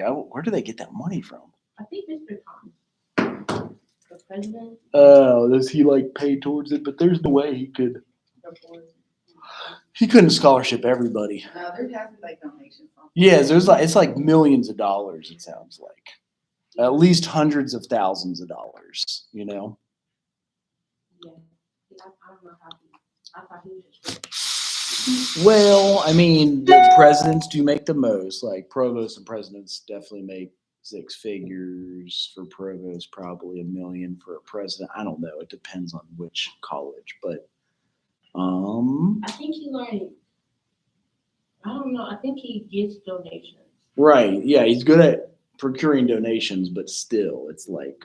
where do they get that money from? I think Mr. Thomas, the president. Oh, does he like pay towards it? But there's no way he could. He couldn't scholarship everybody. No, there has to be like donations. Yeah, it's like millions of dollars. It sounds like at least hundreds of thousands of dollars. Yeah, I don't know how I thought he was just. Well, I mean, the presidents do make the most. Like provosts and presidents definitely make 6 figures. For provost, probably $1 million. For a president, I don't know. It depends on which college, but I think he I don't know. I think he gets donations. Right. Yeah, he's good at procuring donations, but still, it's like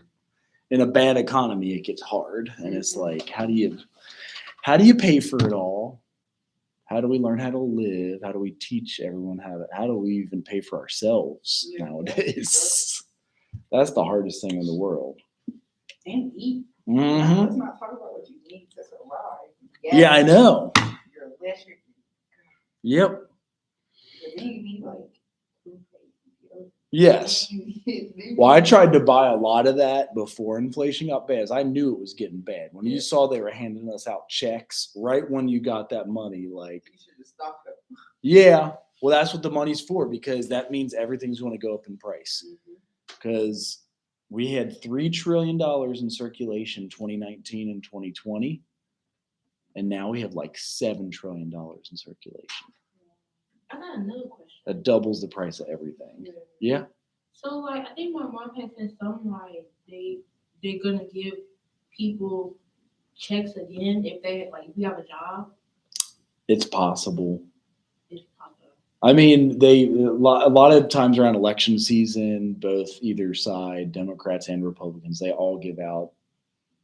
in a bad economy, it gets hard, and it's like, how do you pay for it all? How do we learn how to live? How do we teach everyone how do we even pay for ourselves nowadays? That's the hardest thing in the world. And eat. Mm-hmm. Let's not talk about what you need to survive. Yeah, I know. Your electric. Yep. But then you need like. Yes. Well, I tried to buy a lot of that before inflation got bad. I knew it was getting bad. When you saw they were handing us out checks right when you got that money, like, You should have stocked up. yeah, well, that's what the money's for, because that means everything's going to go up in price. Because we had $3 trillion in circulation 2019 and 2020, and now we have like $7 trillion in circulation. I got another question. That doubles the price of everything. Yeah. So, like, I think my mom had said something like they're gonna give people checks again if if you have a job. It's possible. It's possible. I mean, a lot of times around election season, both either side, Democrats and Republicans, they all give out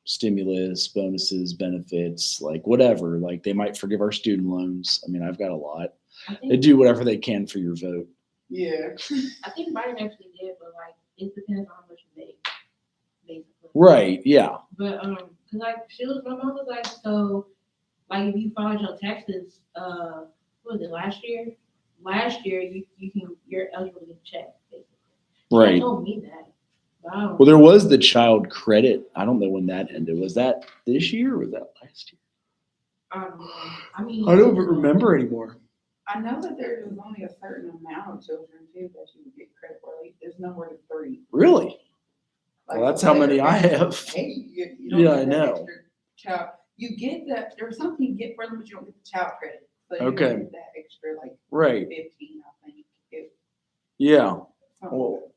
stimulus, bonuses, benefits, like whatever. Like they might forgive our student loans. I mean, I've got a lot. They do whatever they can for your vote. Yeah. I think Biden actually did, but like it depends on how much you make, basically. Right. Yeah. But cause like my mom was like, so like if you filed your taxes, what was it last year? Last year you're eligible to get a check, basically. Right. She told me that. Wow. Well, there was the child credit. I don't know when that ended. Was that this year or was that last year? I don't know. I mean, I don't remember anymore. I know that there was only a certain amount of children too that you would get credit for. Like, there's no more than 3. Really? Like, Well, that's how many I have. Hey, you don't Yeah, get I that know. extra child. You get that. There's something you get for them, but you don't get the child credit. So you Okay. don't get that extra like Right. 15, I think. Yeah. Something Well, like that.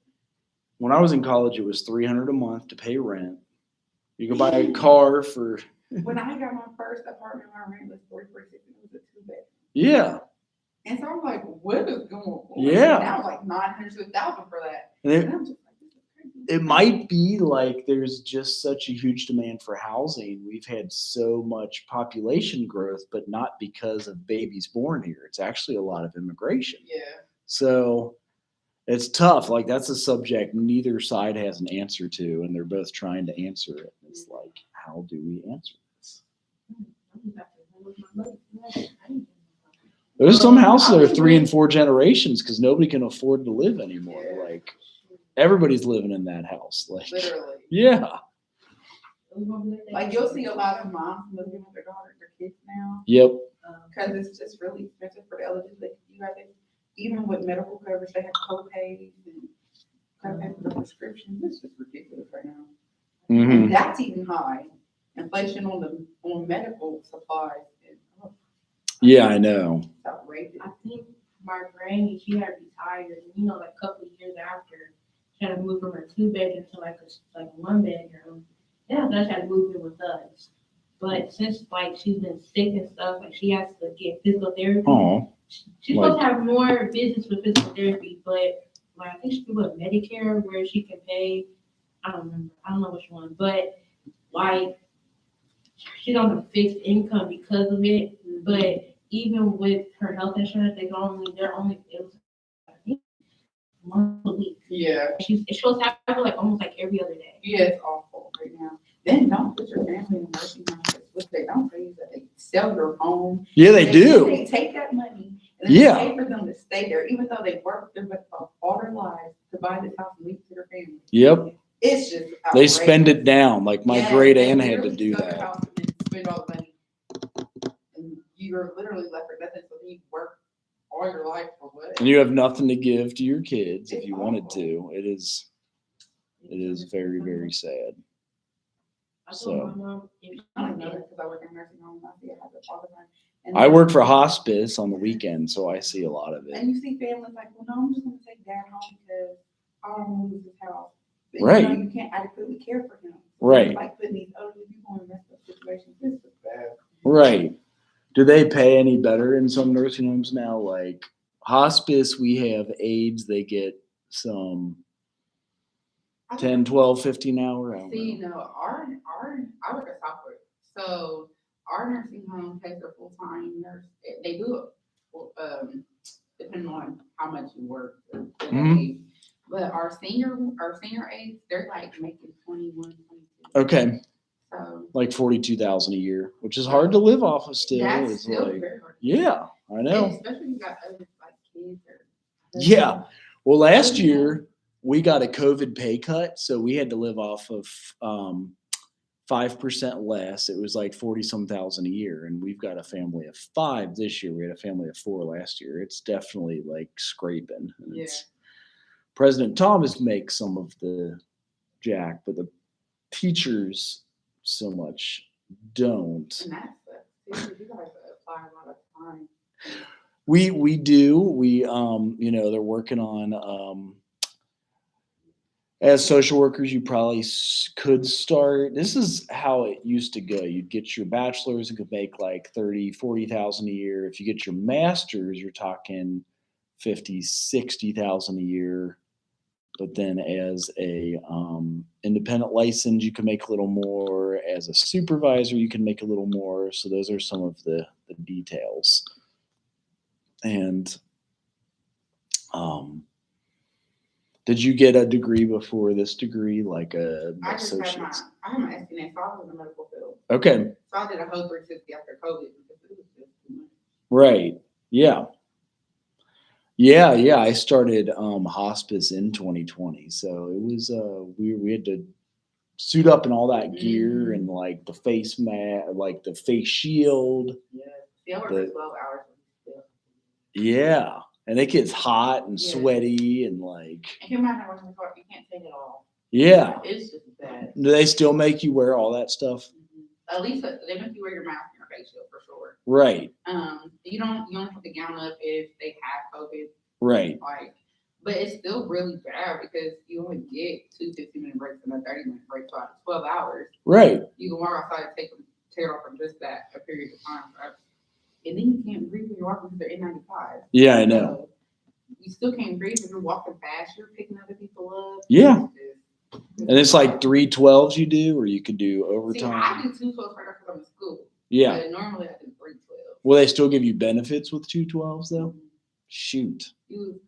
when I was in college, it was $300 a month to pay rent. You could buy a car for. When I got my first apartment, my rent was $446. It was a 2-bedroom. Yeah. And so I'm like, what is going on? Yeah. Now it's like $900 to $1,000 for that. And And I'm just like, this is crazy. it might be like there's just such a huge demand for housing. We've had so much population growth, but not because of babies born here. It's actually a lot of immigration. Yeah. So it's tough. Like that's a subject neither side has an answer to, and they're both trying to answer it. It's like, how do we answer this? There's some houses that are 3 and 4 generations because nobody can afford to live anymore. Yeah. Like everybody's living in that house. Like, Literally. yeah. Like you'll see a lot of moms living with their kids now Yep. because it's just really expensive for the elderly. Like you have to, even with medical coverage, they have co-pays and gotta pay for the prescriptions. It's just ridiculous right now. Mm-hmm. And that's even high. Inflation on medical supplies is Yeah, I know. outrageous. I think my granny, she had retired, and like a couple of years after, she had to move from a 2-bedroom to like a 1-bedroom. Yeah, so she had to move in with us. But since like she's been sick and stuff, like she has to get physical therapy. Oh, She's supposed to have more visits with physical therapy, but like I think she could put Medicare where she can pay. I don't remember. I don't know which one, but like she's on a fixed income because of it. But even with her health insurance, they're only it was I think once a week. Yeah. It's supposed to happen like almost like every other day. Yeah, it's awful right now. Then don't put your family in nursing home. What they don't do is that they sell your home. yeah, they do. They take that money and And then Yeah. pay for them to stay there, even though they worked their butt off all their lives to buy this house and leave it to their family. Yep. It's just They spend it outrageous. down. Like my Yes, great they aunt had to literally do sell their that. house and then spend all the money. And you're literally left for nothing, so you work all your life for what? And you have nothing to give to your kids if It's you wanted awful. to. It is very, very sad. I told So my mom, if I don't know that because I work in a nursing home. I see it happen all the time. And I work for hospice on the weekend, so I see a lot of it. And you see families like, well, no, I'm just going to take Dad home because I don't want to lose his house. But Right. You know, you can't adequately care for him. Right. It's like putting these elderly people in messed up situations. This is bad. Right. Do they pay any better in some nursing homes now? Like hospice, we have aides, they get some 10, 12, 15 hour. I don't See, know. no, I work at Southwood, so our nursing home pays their full-time nurse. They do it, depending on how much you work. Mhm. But our senior aides, they're like making 21, 22. Okay. So Like 42,000 a year, which is hard to live off of still. that's It's still like, very hard. yeah, I know. Especially if you got other like kids or. Yeah. Well, last year we got a COVID pay cut, so we had to live off of 5% less. It was like 40 some thousand a year, and we've got a family of 5 this year. We had a family of 4 last year. It's definitely like scraping. And Yeah. it's, President Thomas makes some of the jack, but the teachers so much don't. And that's you guys apply a lot of time. We do. We they're working on as social workers, you probably could start. This is how it used to go. You'd get your bachelor's and could make like 30, 40,000 a year. If you get your master's, you're talking 50, 60,000 a year. But then as a independent license, you can make a little more. As a supervisor, you can make a little more. So those are some of the details. And did you get a degree before this degree, like a I just associate's? I have my SNA, so I was in the medical field. Okay, So I did a whole 360 after COVID because it was just too much. right. Yeah. Yeah. I started hospice in 2020, so it was we had to suit up and all that gear and like the face mat, like the face shield. Yeah. See, I worked for 12 hours. Yeah, and it gets hot and Yeah. sweaty and like. And you imagine working before, you can't take it all. Yeah. It's just bad. Do they still make you wear all that stuff? At least they make you wear your mask and your face shield for sure. Right. You only put the gown up if they have COVID. Right. But it's still really bad because you only get 2 15-minute breaks and a 30-minute break, so after 12 hours. Right. You can walk outside and tear off from just that a period of time. And then you can't breathe when you're walking because they're N95. Yeah, I know. So you still can't breathe when you're walking fast. You're picking other people up. Yeah. And it's like 3 12s you do, or you could do overtime. See, I do 2 12s right now because I'm in school. Yeah. But normally I do 3 12s. Will they still give you benefits with 2 12s though? Shoot. You do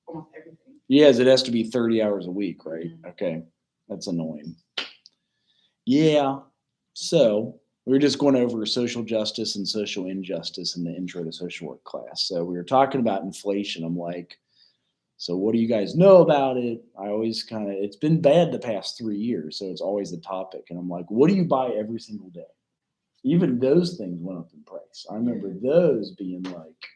almost everything. Yes, it has to be 30 hours a week, right? Mhm. Okay. That's annoying. Yeah. So we were just going over social justice and social injustice in the intro to social work class. So we were talking about inflation. I'm like, so what do you guys know about it? I always it's been bad the past 3 years. So it's always the topic. And I'm like, what do you buy every single day? Even those things went up in price. I remember those being like,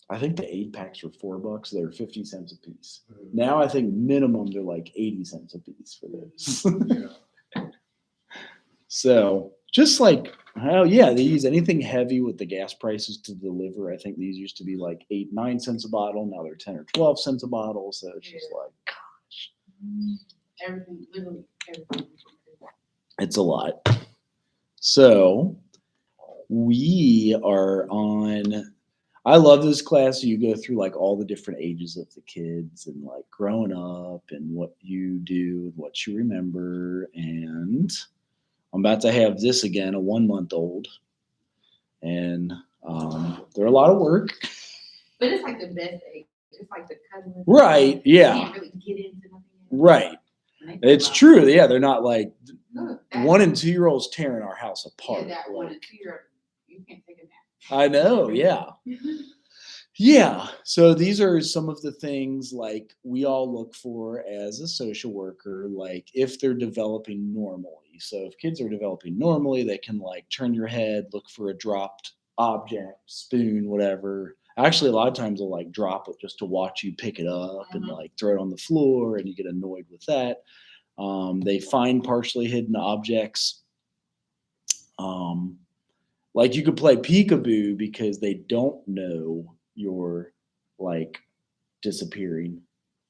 I think the 8-packs were $4. They were 50 cents a piece. Now I think minimum they're like 80 cents a piece for those. So just like, hell yeah, they use anything heavy with the gas prices to deliver. I think these used to be like 8, 9 cents a bottle. Now they're 10 or 12 cents a bottle. So it's just like, gosh. Everything, literally everything. It's a lot. So we are on. I love this class. You go through like all the different ages of the kids and like growing up and what you do and what you remember. And I'm about to have this again, a 1-month-old. And they're a lot of work. But it's like the best age. It's like the cousin. Right. Yeah. You can't really get into nothing. Right. It's true. Yeah. They're not like 1 and 2-year-olds tearing our house apart. Yeah, that like, 1 and 2-year-old, you can't take a nap. I know, yeah. Yeah. So these are some of the things like we all look for as a social worker, like if they're developing normally. So if kids are developing normally, they can like turn your head, look for a dropped object, spoon, whatever. Actually, a lot of times they'll like drop it just to watch you pick it up and like throw it on the floor, and you get annoyed with that. They find partially hidden objects. Um, like you could play peekaboo because they don't know you're like disappearing.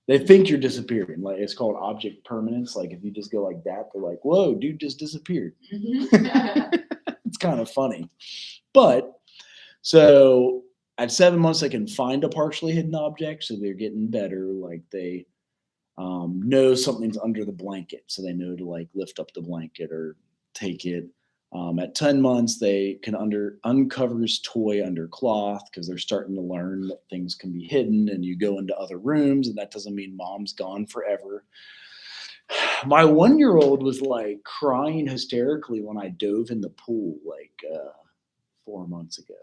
They think you're disappearing. Like it's called object permanence. Like if you just go like that, they're like, "Whoa, dude just disappeared." It's kind of funny. But so at 7 months, they can find a partially hidden object. So they're getting better. Like they know something's under the blanket. So they know to like lift up the blanket or take it. At 10 months, they can uncover his toy under cloth because they're starting to learn that things can be hidden and you go into other rooms, and that doesn't mean mom's gone forever. My 1-year-old was like crying hysterically when I dove in the pool like 4 months ago.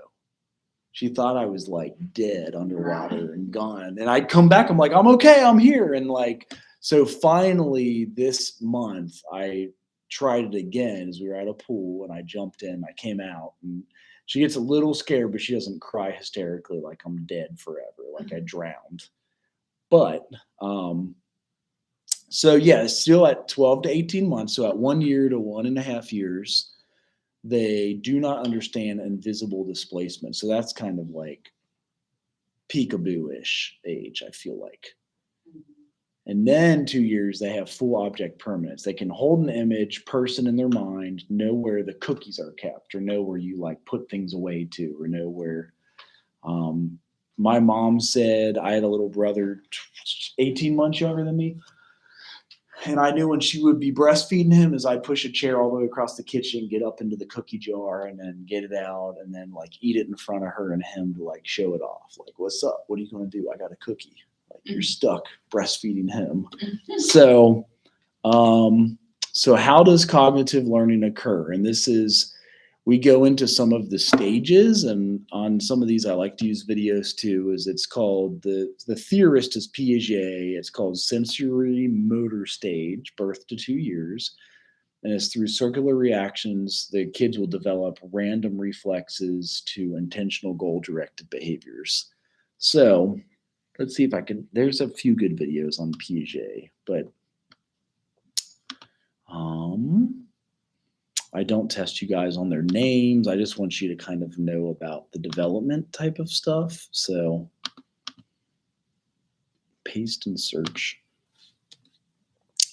She thought I was like dead underwater and gone. And I'd come back, I'm like, I'm okay, I'm here. And like, so finally this month, I tried it again as we were at a pool and I jumped in, I came out, and she gets a little scared, but she doesn't cry hysterically like I'm dead forever, like I drowned. But so yeah, still at 12 to 18 months. So at 1 year to 1.5 years, they do not understand invisible displacement. So that's kind of like peekaboo-ish age, I feel like. And then 2 years, they have full object permanence. They can hold an image, person in their mind, know where the cookies are kept, or know where you like put things away to, or know where. My mom said I had a little brother, 18 months younger than me. And I knew when she would be breastfeeding him is I'd push a chair all the way across the kitchen, get up into the cookie jar, and then get it out, and then like eat it in front of her and him to like show it off. Like, what's up? What are you going to do? I got a cookie. Like you're stuck breastfeeding him. So, so how does cognitive learning occur? And this is, we go into some of the stages, and on some of these I like to use videos too. Is it's called the theorist is Piaget. It's called sensory motor stage, birth to 2 years, and it's through circular reactions the kids will develop random reflexes to intentional goal directed behaviors. So let's see if I can. There's a few good videos on Piaget, but I don't test you guys on their names. I just want you to kind of know about the development type of stuff. So paste and search.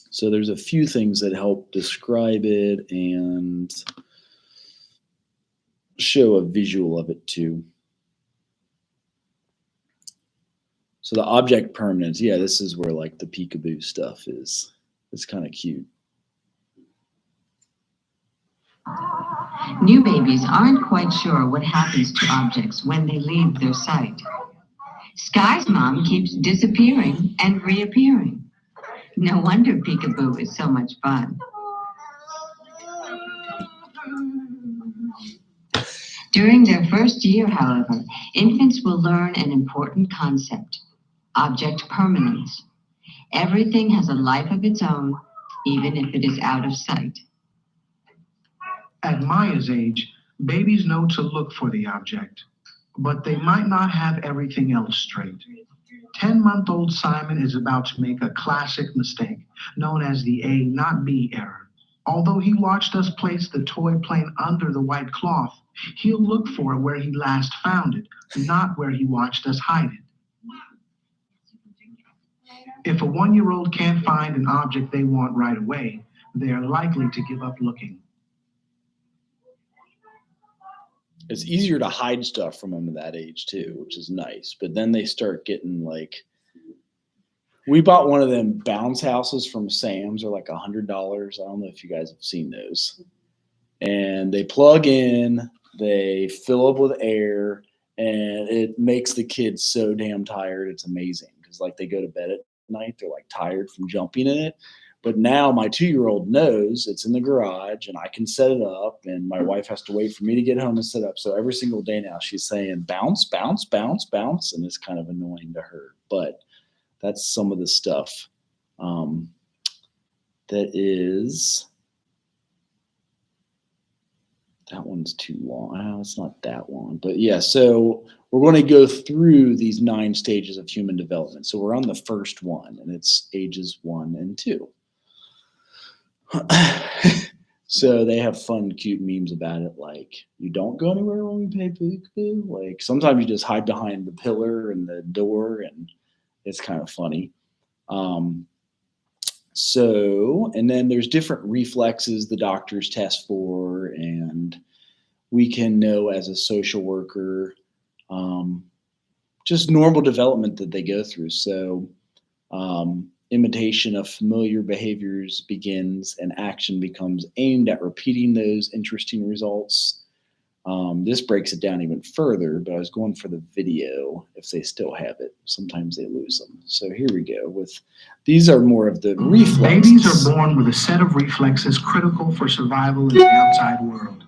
So there's a few things that help describe it and show a visual of it too. So the object permanence, yeah, this is where like the peekaboo stuff is. It's kind of cute. New babies aren't quite sure what happens to objects when they leave their sight. Sky's mom keeps disappearing and reappearing. No wonder peekaboo is so much fun. During their first year, however, infants will learn an important concept: object permanence. Everything has a life of its own, even if it is out of sight. At Maya's age, babies know to look for the object, but they might not have everything else straight. 10-month-old Simon is about to make a classic mistake, known as the A not B error. Although he watched us place the toy plane under the white cloth, he'll look for it where he last found it, not where he watched us hide it. If a 1-year-old can't find an object they want right away, they are likely to give up looking. It's easier to hide stuff from them at that age too, which is nice. But then they start getting like, we bought one of them bounce houses from Sam's. They're like $100. I don't know if you guys have seen those. And they plug in, they fill up with air, and it makes the kids so damn tired. It's amazing because like they go to bed at night, they're like tired from jumping in it. But now my 2-year-old knows it's in the garage and I can set it up, and my wife has to wait for me to get home and set up. So every single day now she's saying bounce, bounce, bounce, bounce, and it's kind of annoying to her. But that's some of the stuff that one's too long. Oh, it's not that long. But yeah, so we're going to go through these 9 stages of human development. So we're on the first one, and it's ages 1 and 2. So they have fun, cute memes about it, like, you don't go anywhere when we play peekaboo. Like, sometimes you just hide behind the pillar and the door, and it's kind of funny. So, and then there's different reflexes the doctors test for, and we can know as a social worker just normal development that they go through. So, imitation of familiar behaviors begins, and action becomes aimed at repeating those interesting results. This breaks it down even further, but I was going for the video if they still have it. Sometimes they lose them. So here we go. These are more of the reflexes. Babies are born with a set of reflexes critical for survival in the outside world.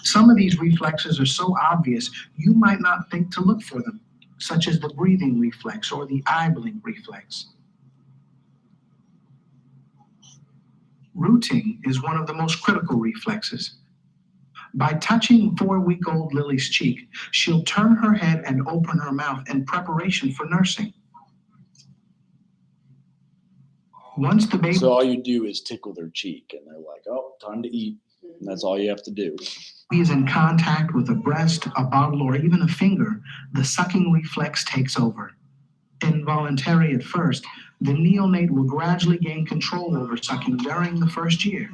Some of these reflexes are so obvious you might not think to look for them, such as the breathing reflex or the eye blink reflex. Rooting is one of the most critical reflexes. By touching 4-week-old Lily's cheek, she'll turn her head and open her mouth in preparation for nursing. Once the baby So all you do is tickle their cheek, and they're like, oh, time to eat. And that's all you have to do. is in contact with a breast, a bottle, or even a finger, the sucking reflex takes over. Involuntary at first, the neonate will gradually gain control over sucking during the first year.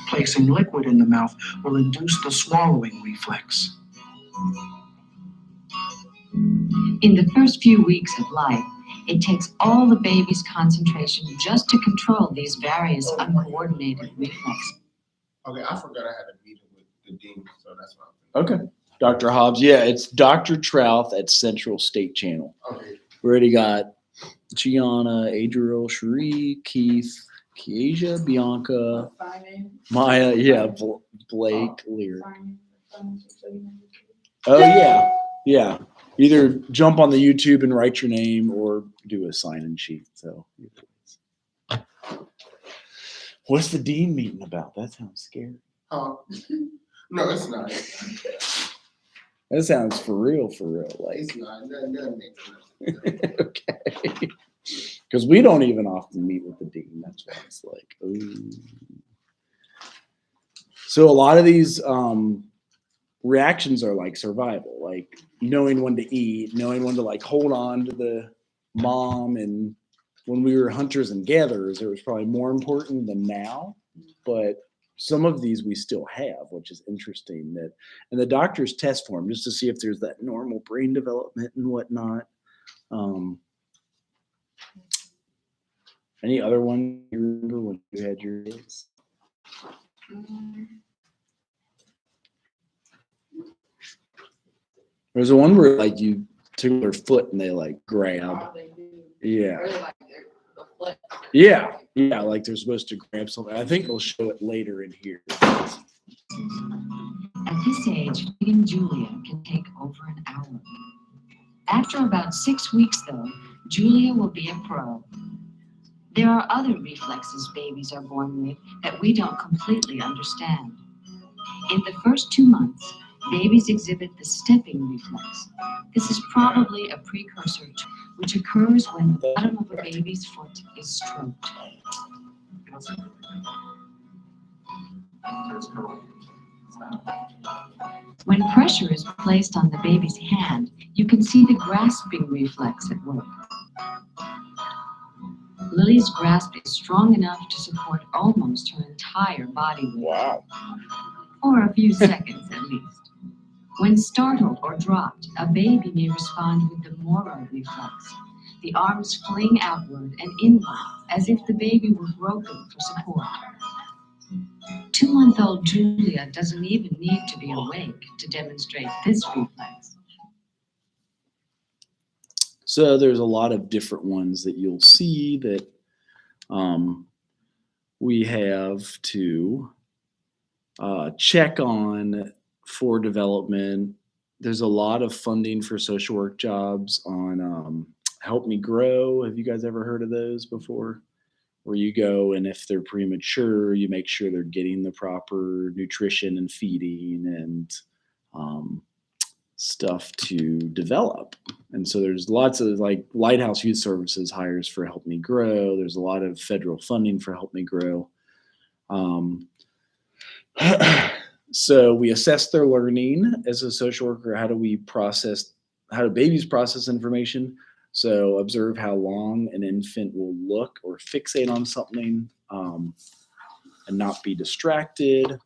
Placing liquid in the mouth will induce the swallowing reflex. In the first few weeks of life, it takes all the baby's concentration just to control these various uncoordinated reflexes. Okay, I forgot I had a meeting with the dean, so that's what I'm Okay. Dr. Hobbs, yeah, it's Dr. Trouth at Central State Channel. Okay. We already got Gianna, Adriel, Cherie, Keith, Kiesia, Bianca, Simon. Maya, yeah, Blake, Lear. Simon. Oh, yeah, yeah. Either jump on the YouTube and write your name or do a sign-in sheet. So, what's the dean meeting about? That sounds scary. No, it's not. That sounds for real, like. It's not. Nothing makes sense. Okay. Because we don't even often meet with the dean. That's why it's like, ooh. So a lot of these reactions are like survival, like knowing when to eat, knowing when to like hold on to the mom. And when we were hunters and gatherers, it was probably more important than now. But some of these we still have, which is interesting. That, and the doctors test for them just to see if there's that normal brain development and whatnot. Any other one you remember when you had your kids? There's a one where like you took their foot and they like grab. Yeah. Yeah. Yeah. Like they're supposed to grab something. I think they'll show it later in here. At this age, feeding Julia can take over an hour. After about 6 weeks, though, Julia will be a pro. There are other reflexes babies are born with that we don't completely understand. In the first 2 months, babies exhibit the stepping reflex. This is probably a precursor to which occurs when the bottom of a baby's foot is stroked. When pressure is placed on the baby's hand, you can see the grasping reflex at work. Lily's grasp is strong enough to support almost her entire body weight. Wow. For a few seconds at least. When startled or dropped, a baby may respond with the Moro reflex. The arms fling outward and inward as if the baby were groping for support. 2-month-old Julia doesn't even need to be awake to demonstrate this reflex. So there's a lot of different ones that you'll see that We have to check on for development. There's a lot of funding for social work jobs on Help Me Grow. Have you guys ever heard of those before? Where you go and if they're premature, you make sure they're getting the proper nutrition and feeding and stuff to develop. And so there's lots of like Lighthouse Youth Services hires for Help Me Grow. There's a lot of federal funding for Help Me Grow. So we assess their learning as a social worker. How do babies process information? So observe how long an infant will look or fixate on something and not be distracted.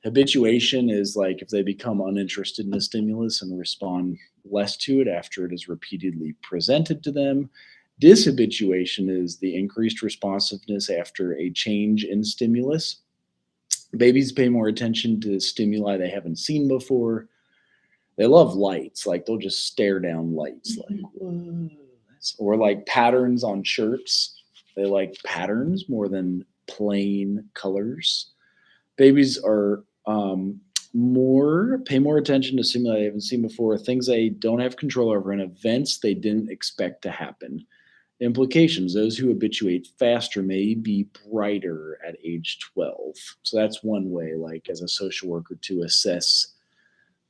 Habituation is like if they become uninterested in a stimulus and respond less to it after it is repeatedly presented to them. Dishabituation is the increased responsiveness after a change in stimulus. Babies pay more attention to stimuli they haven't seen before. They love lights, like they'll just stare down lights, like whoa. Or like patterns on shirts. They like patterns more than plain colors. Babies are pay more attention to stimuli they haven't seen before, things they don't have control over, and events they didn't expect to happen. Implications: those who habituate faster may be brighter at age 12. So that's one way, like as a social worker, to assess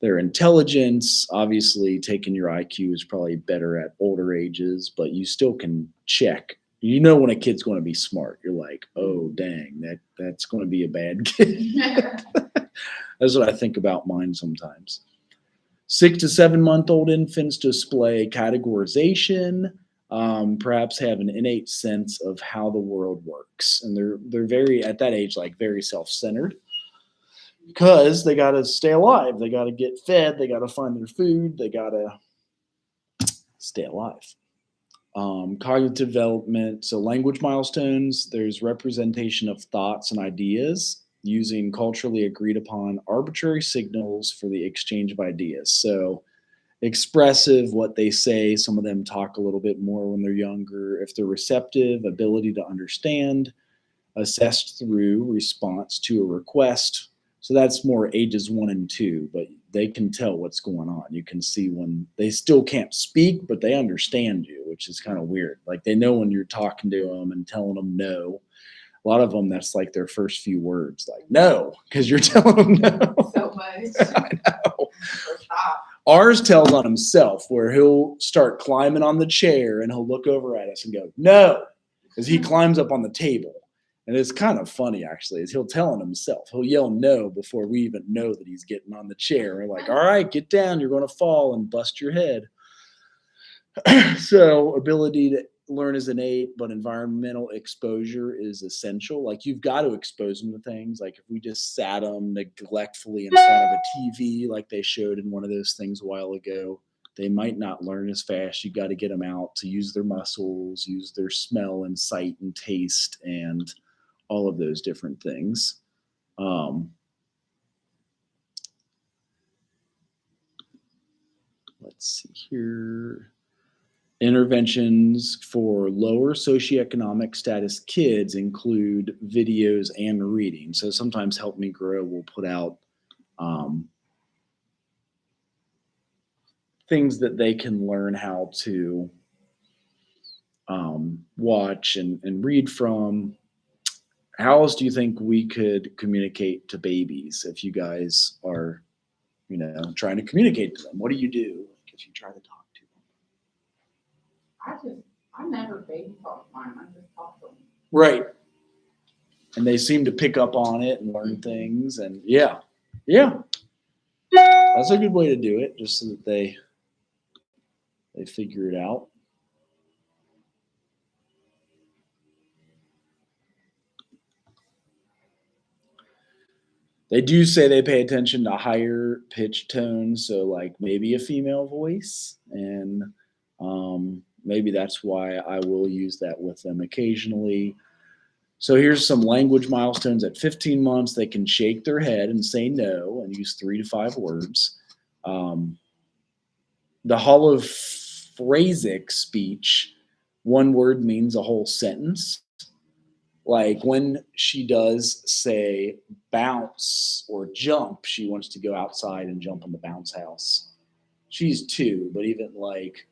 their intelligence. Obviously, taking your IQ is probably better at older ages, but you still can check. You know when a kid's going to be smart. You're like, oh, dang, that's going to be a bad kid. That's what I think about mine sometimes. 6 to 7 month old infants display categorization, perhaps have an innate sense of how the world works. And they're very, at that age, like very self-centered because they got to stay alive. They got to get fed. They got to find their food. They got to stay alive. Cognitive development. So language milestones, there's representation of thoughts and ideas using culturally agreed upon arbitrary signals for the exchange of ideas. So expressive, what they say. Some of them talk a little bit more when they're younger. If they're receptive, ability to understand, assessed through response to a request. So that's more ages 1 and 2, but they can tell what's going on. You can see when they still can't speak, but they understand you, which is kind of weird. Like they know when you're talking to them and telling them no. A lot of them, that's like their first few words, like no, because you're telling them no. So much. I know. Stop. Ours tells on himself, where he'll start climbing on the chair and he'll look over at us and go, no, because he climbs up on the table. And it's kind of funny, actually, is he'll tell on himself. He'll yell no before we even know that he's getting on the chair. We're like, all right, get down. You're going to fall and bust your head. So ability to learn is innate, but environmental exposure is essential. Like you've got to expose them to things. Like if we just sat them neglectfully in front of a TV, like they showed in one of those things a while ago, they might not learn as fast. You got to get them out to use their muscles, use their smell and sight and taste and all of those different things. Let's see here. Interventions for lower socioeconomic status kids include videos and reading. So sometimes Help Me Grow will put out things that they can learn how to watch and read from. How else do you think we could communicate to babies if you guys are, trying to communicate to them? What do you do if you try to talk to them? I never baby talk mine. I just talk to them. Right. And they seem to pick up on it and learn things. And yeah. That's a good way to do it, just so that they figure it out. They do say they pay attention to higher pitch tones, so like maybe a female voice, and maybe that's why I will use that with them occasionally. So here's some language milestones. At 15 months, they can shake their head and say no and use 3 to 5 words. The holophrasic speech, one word means a whole sentence. Like when she does say bounce or jump, she wants to go outside and jump on the bounce house. She's 2, but even like,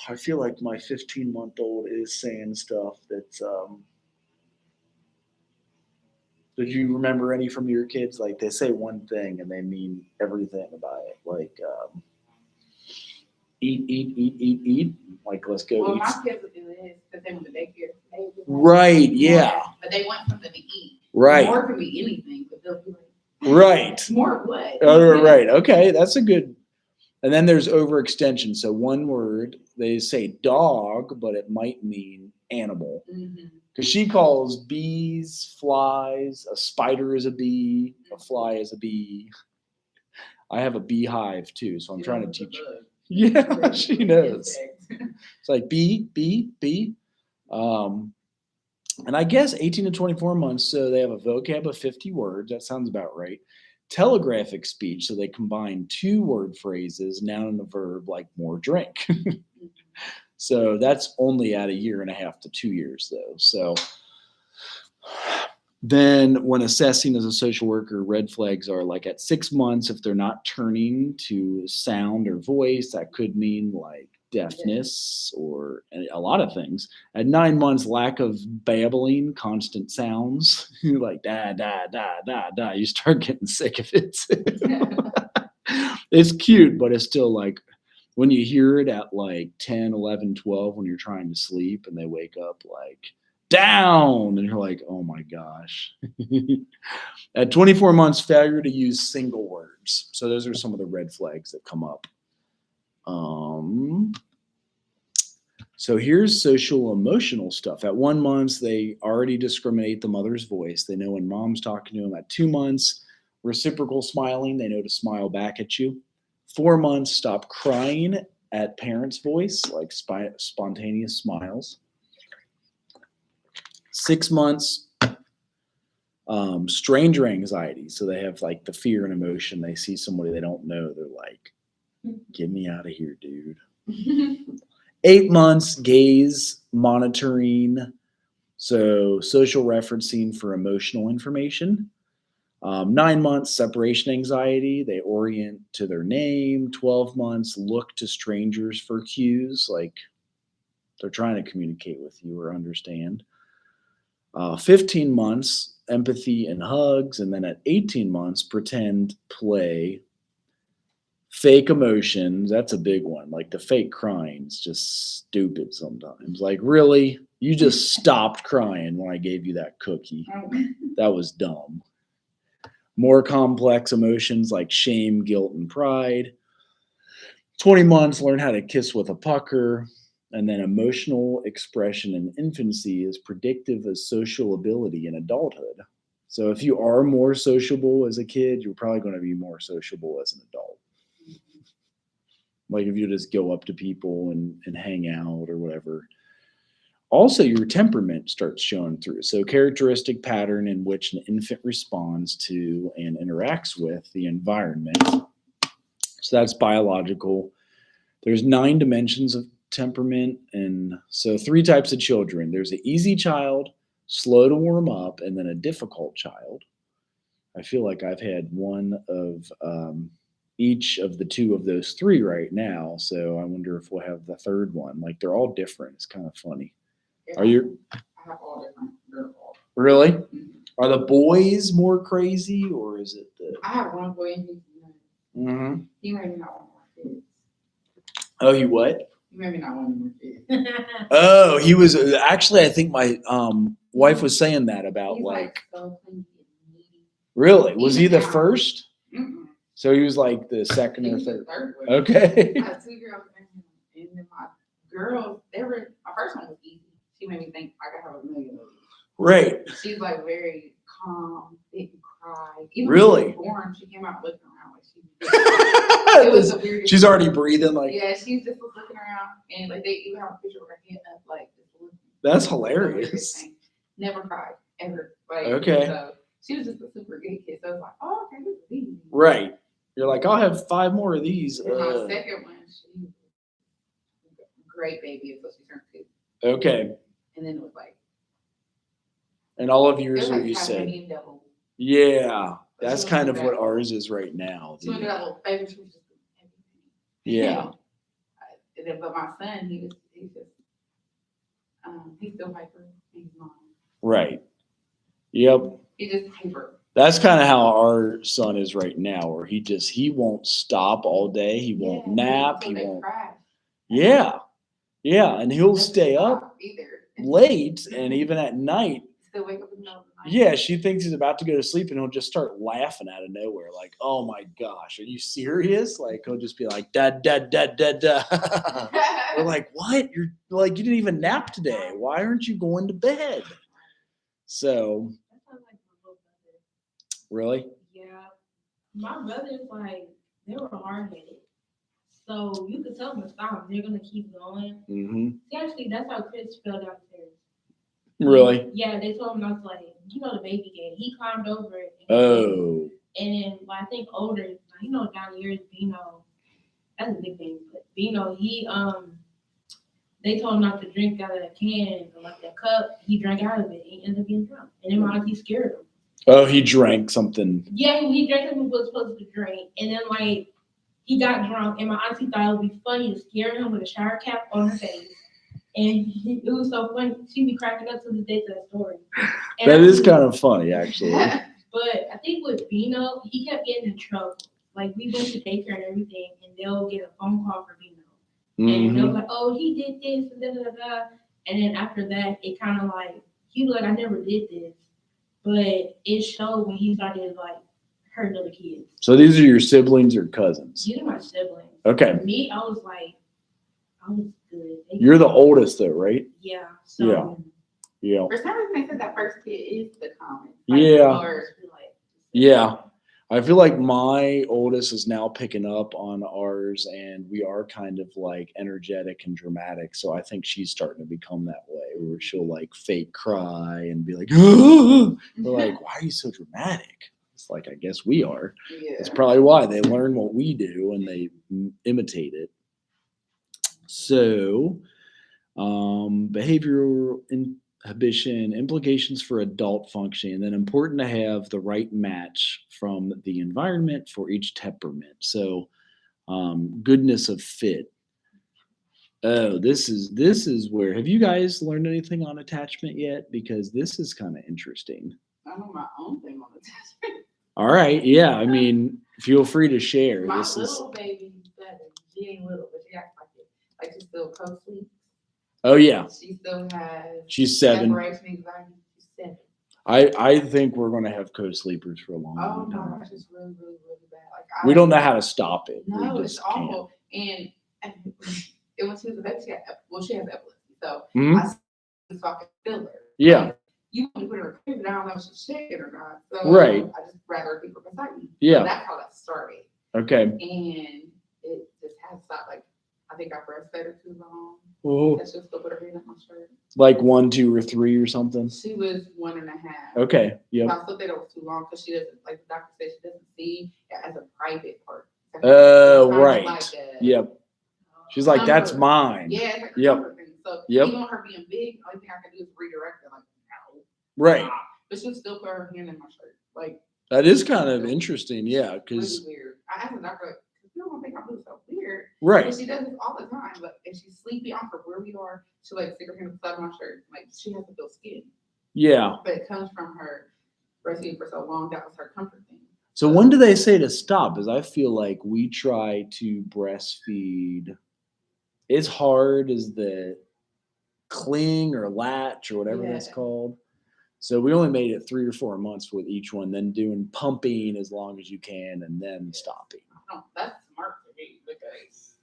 I feel like my 15-month-old is saying stuff that's, did you remember any from your kids? Like they say one thing and they mean everything about it. Like, eat, eat, eat, eat, eat. Like, let's go Well, eat. my kids would do this because they went to daycare. They would do Right, more, yeah. But they want something to eat. Right, More can be anything, but they'll be like, right. more of what? Right. Okay, that's a good. And then there's overextension. So one word, they say dog, but it might mean animal. Mhm. Because she calls bees flies, a spider is a bee, a fly is a bee. I have a beehive too, so I'm trying to teach her. Yeah, she knows. It's like bee, bee, bee. And I guess 18 to 24 months, so they have a vocab of 50 words. That sounds about right. Telegraphic speech, so they combine 2-word phrases, noun and a verb, like more drink. So that's only at 1.5 to 2 years, though. So then when assessing as a social worker, red flags are like at 6 months, if they're not turning to sound or voice, that could mean like deafness or a lot of things. At 9 months, lack of babbling, constant sounds, like da, da, da, da, da. You start getting sick of it. It's cute, but it's still like when you hear it at like 10, 11, 12, when you're trying to sleep and they wake up like, down, and you're like, oh my gosh. At 24 months, failure to use single words. So those are some of the red flags that come up. So here's social emotional stuff. At 1 month, they already discriminate the mother's voice. They know when mom's talking to them. At 2 months, reciprocal smiling. They know to smile back at you. 4 months, stop crying at parents' voice, like spontaneous smiles. 6 months, stranger anxiety. So they have like the fear and emotion. They see somebody they don't know. They're like, get me out of here, dude. 8 months, gaze monitoring. So social referencing for emotional information. 9 months, separation anxiety. They orient to their name. 12 months, look to strangers for cues, like they're trying to communicate with you or understand. 15 months, empathy and hugs. And then at 18 months, pretend, play. Fake emotions, that's a big one. Like the fake crying is just stupid sometimes. Like, really? You just stopped crying when I gave you that cookie. That was dumb. More complex emotions like shame, guilt, and pride. 20 months, learn how to kiss with a pucker. And then emotional expression in infancy is predictive of social ability in adulthood. So if you are more sociable as a kid, you're probably going to be more sociable as an adult. Like if you just go up to people and hang out or whatever. Also, your temperament starts showing through. So characteristic pattern in which an infant responds to and interacts with the environment. So that's biological. There's 9 dimensions of temperament. And so 3 types of children. There's an easy child, slow to warm up, and then a difficult child. I feel like I've had one of each of the 2 of those 3 right now. So I wonder if we'll have the third one. Like they're all different. It's kind of funny. Are you I have all different. They're all. really? Mhm. Are the boys more crazy or is it the? I have one boy and Mm-hmm. he made me not want more kids. Oh, he what? He made me not want more kids. Oh, he was actually. I think my wife was saying that about He's like. so clingy and needy. Really? Was he the Even now. first? Mm-mm. So he was like the second He or was the third. third one. Okay. I had 2 girls and then my girls, my first one was easy. She made me think I could have a million of these. Right. She's like very calm, didn't cry. Even Really? when she was born, she came out looking around like she was. It was the weirdest. She's already breathing like. Yeah, she's just looking around and like they even have a picture of her head up like just looking. That's It's the hilarious. weirdest thing. Never cried ever. Like, Okay. So she was just a super good kid. So I was like, oh, okay, this is easy. Right. You're like, I'll have 5 more of these. And my second one, she was a great baby until she turned 2. Okay. And then it was like And all of yours It's are like you said, Tasmanian devil. yeah, that's She kind was of what that- ours is right now. She went to that little favor. She was just Yeah, And then, but my son, he's just, he's still hyper. He's not. right. Yep. He's just hyper. That's kind of how our son is right now, where he won't stop all day. He won't Yeah, nap. until He they won't. crash. Yeah, yeah, and he'll Doesn't stay up stop either. late, and even at night. Still wake up in the middle of the night. Yeah, she thinks he's about to go to sleep, and he'll just start laughing out of nowhere, like, "Oh my gosh, are you serious?" Like he'll just be like, "Da da da da da." We're like, "What? You're like you didn't even nap today. Why aren't you going to bed?" So That sounds like my little brother. really, Yeah. My brothers, like, they were hard headed. So you could tell them to stop. They're going to keep going. hmm See, actually, that's how Chris fell downstairs. really. Yeah, they told him not to, like, the baby gate. He climbed over it. Oh, And then, like, I think older, like, down here is Bino. That's a big thing. But Bino, they told him not to drink out of that can or like that cup. He drank out of it. He ended up getting drunk. And then my auntie scared him. oh, he drank something. Yeah, he drank something he was supposed to drink. And then, like, he got drunk. And my auntie thought it would be funny to scare him with a shower cap on her face. And it was so funny. She'd be cracking up to this day to that story. And That is kind of funny, actually. But I think with Bino, he kept getting in trouble. Like, we went to daycare and everything, and they'll get a phone call for Bino. And they'll be like, oh, he did this, and da da da da. And then after that, it kind of like, he was like, I never did this. But it showed when he started, like, hurting other kids. So these are your siblings or cousins? These are my siblings. Okay. For me, I was good. You're the oldest, though, right? Yeah. So, Yeah. For some reason, they said that first kid is the common. Yeah. Or, Yeah. I feel like my oldest is now picking up on ours, and we are kind of like energetic and dramatic. So I think she's starting to become that way, where she'll like fake cry and be like, we're like, why are you so dramatic? It's like, I guess we are. yeah. That's probably why they learn what we do and they imitate it. So, behavioral inhibition, implications for adult functioning, and then important to have the right match from the environment for each temperament. So, goodness of fit. Oh, this is where, have you guys learned anything on attachment yet? Because this is kind of interesting. I know my own thing on the test. All right, yeah. I mean, feel free to share. My This is little baby better. She ain't little, but she acts like it. Like she still co-sleeps. oh yeah, She still has she's 7. separation anxiety. She's 7. I think we're gonna have co-sleepers for a long, Oh long my time. gosh, it's really, really, really bad. Like We don't know how to stop it. No, We it's just can't. awful. And when she was a baby, she has epilepsy. So Mhm. I so I could feel her. Yeah. Like, you want to put her in a crib, but I don't know if she's shaking or not. So Right. I just rather keep her beside me. Yeah. So that's how that started. Okay. And it just has stopped. Like, I think I breastfed her too long. Oh, That she'll still put her hand on my shirt. like 1, 2, or 3 or something. She was 1.5. Okay. Yep. I still think that was too long because she doesn't, like the doctor said, she doesn't see it as a private part. Oh, It's kind of right. like a- Yep. She's like, that's Comfort. mine. Yeah, it's like a Yep. comfort thing. So Yep. even with her being big, the only thing I can do is redirect her. Like, no. Right. stop. But she'll still put her hand in my shirt. Like, That is kind of interesting. Yeah. really Because weird. I asked the doctor, like, you don't think I'm doing so weird. right. And she does this all the time. But if she's sleepy on her where we are, she'll like stick her hand inside my shirt. Like, she has to feel skin. Yeah. But it comes from her breastfeeding for so long. That was her comfort thing. So when do they say to stop? Because I feel like we try to breastfeed. It's hard as the cling or latch or whatever that's Yeah. called. So we only made it 3 or 4 months with each one, then doing pumping as long as you can, and then stopping. No, that's smart for me because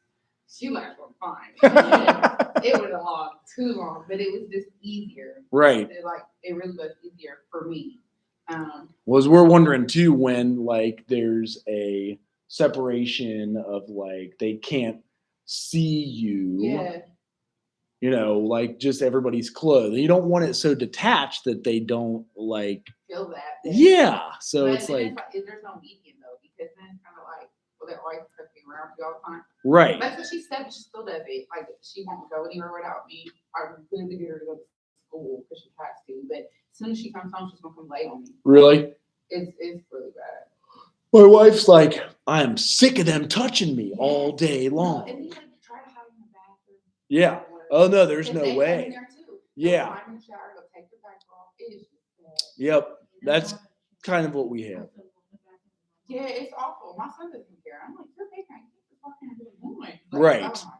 she lasts on fine. And it was too long, but it was just easier. Right. It really was easier for me. Was we're wondering too when like there's a separation of like they can't see you. Yeah. You know, like just everybody's clothes. You don't want it so detached that they don't like. Feel that. Yeah. So But it's then like there's no medium though, because then it's kind of like, well, they're always cooking around you all the time. right. That's what she said, but she still does it. Like, she won't go anywhere without me. I'm good to get her to go to school because she has to. But soon as she comes home, she's gonna come lay on me. Really? It's really bad. My wife's like, I am sick of them touching me all day No, long. and he like try to hide in the bathroom. Yeah. Oh no, there's Because no they come in way. there too. Yeah. They'll climb in the shower, they'll take the back off. It is just bad. Yep. That's kind of what we have. Yeah, it's awful. My son doesn't care. I'm like, you're big, I can't be fucking doing. Like, Right. oh my God.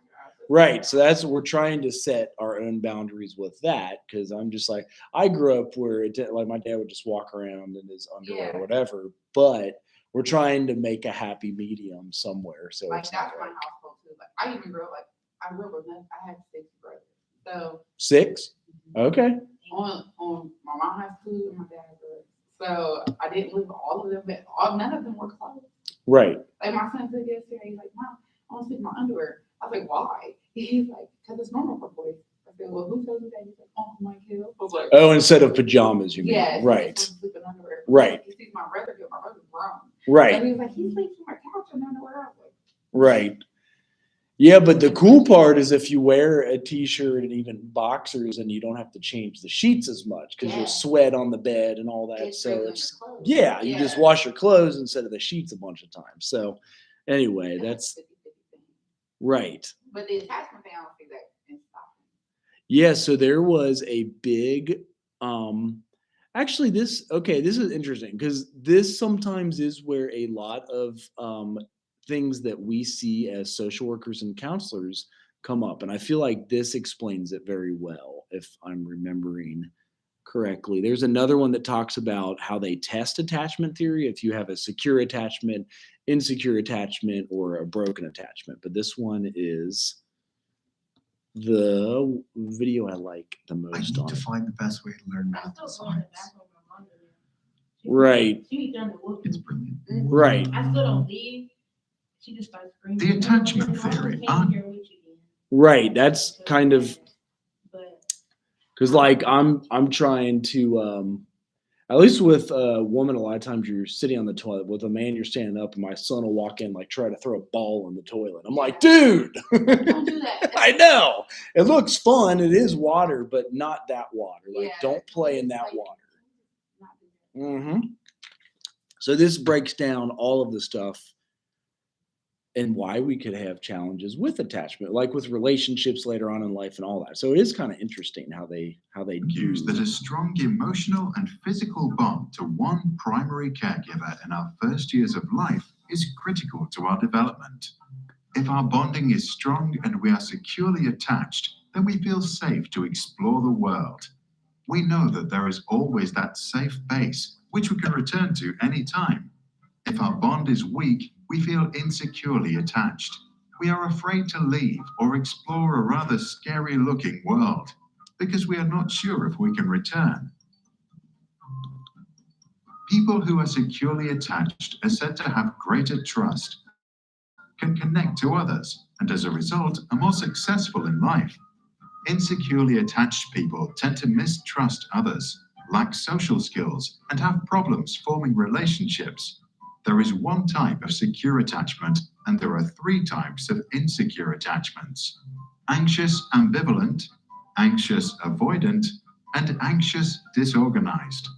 Right. So that's what we're trying to set our own boundaries with that, because I'm just like, I grew up where like my dad would just walk around in his underwear Yeah. or whatever, but we're trying to make a happy medium somewhere. So Like it's that's not my like household too. Like I even grew up like I grew up with I had 6 brothers. So 6. Okay. on my mom has 2 and my dad has 3. So I didn't live with all of them, but none of them were close. Right. Like my son took it yesterday. He's like, Mom, I want to sleep in my underwear. I was like, why? He's like, because it's normal for boys. I said, well, who told you that? He's like, Uncle Michael. I was like, Oh, instead of pajamas, you mean? yeah, so Right. he's supposed to sleep in underwear. Right. He sees my brother do it. My brother's grown. Right. So he was like, he sleeps on my couch in underwear. I was like, Right. Yeah, but the cool part is if you wear a t-shirt and even boxers and you don't have to change the sheets as much because Yeah. you'll sweat on the bed and all that. it's So really it's, close. yeah, you just wash your clothes instead of the sheets a bunch of times. So anyway, Yeah, that's 50-50 thing. right. But the attachment thing, I don't see that in stock. Yeah, so there was a big actually this is interesting because this sometimes is where a lot of things that we see as social workers and counselors come up, and I feel like this explains it very well if I'm remembering correctly. There's another one that talks about how they test attachment theory, if you have a secure attachment, insecure attachment, or a broken attachment. But this one is the video I like the I most need on to it. find the best way to learn I math still and go in the science. bathroom with my mom. Right. She be done to whoop It's me. brilliant. Right. I still don't leave. She just starts screaming. The attachment "Mom, I theory, can't huh? hear what you doing." Right. That's So kind of But because like I'm trying to at least with a woman, a lot of times you're sitting on the toilet. With a man, you're standing up, and my son will walk in, like try to throw a ball in the toilet. I'm like, dude, Don't do that. I know it looks fun. It is water, but not that water. Like, Yeah, don't play in that like, water. not do that. Mm-hmm. So this breaks down all of the stuff and why we could have challenges with attachment, like with relationships later on in life and all that. So it is kind of interesting how they Argues do. that a strong emotional and physical bond to one primary caregiver in our first years of life is critical to our development. If our bonding is strong and we are securely attached, then we feel safe to explore the world. We know that there is always that safe base which we can return to any time. If our bond is weak, we feel insecurely attached. We are afraid to leave or explore a rather scary looking world because we are not sure if we can return. People who are securely attached are said to have greater trust, can connect to others, and as a result are more successful in life. Insecurely attached people tend to mistrust others, lack social skills, and have problems forming relationships. There is one type of secure attachment, and there are 3 types of insecure attachments: anxious ambivalent, anxious avoidant, and anxious disorganized.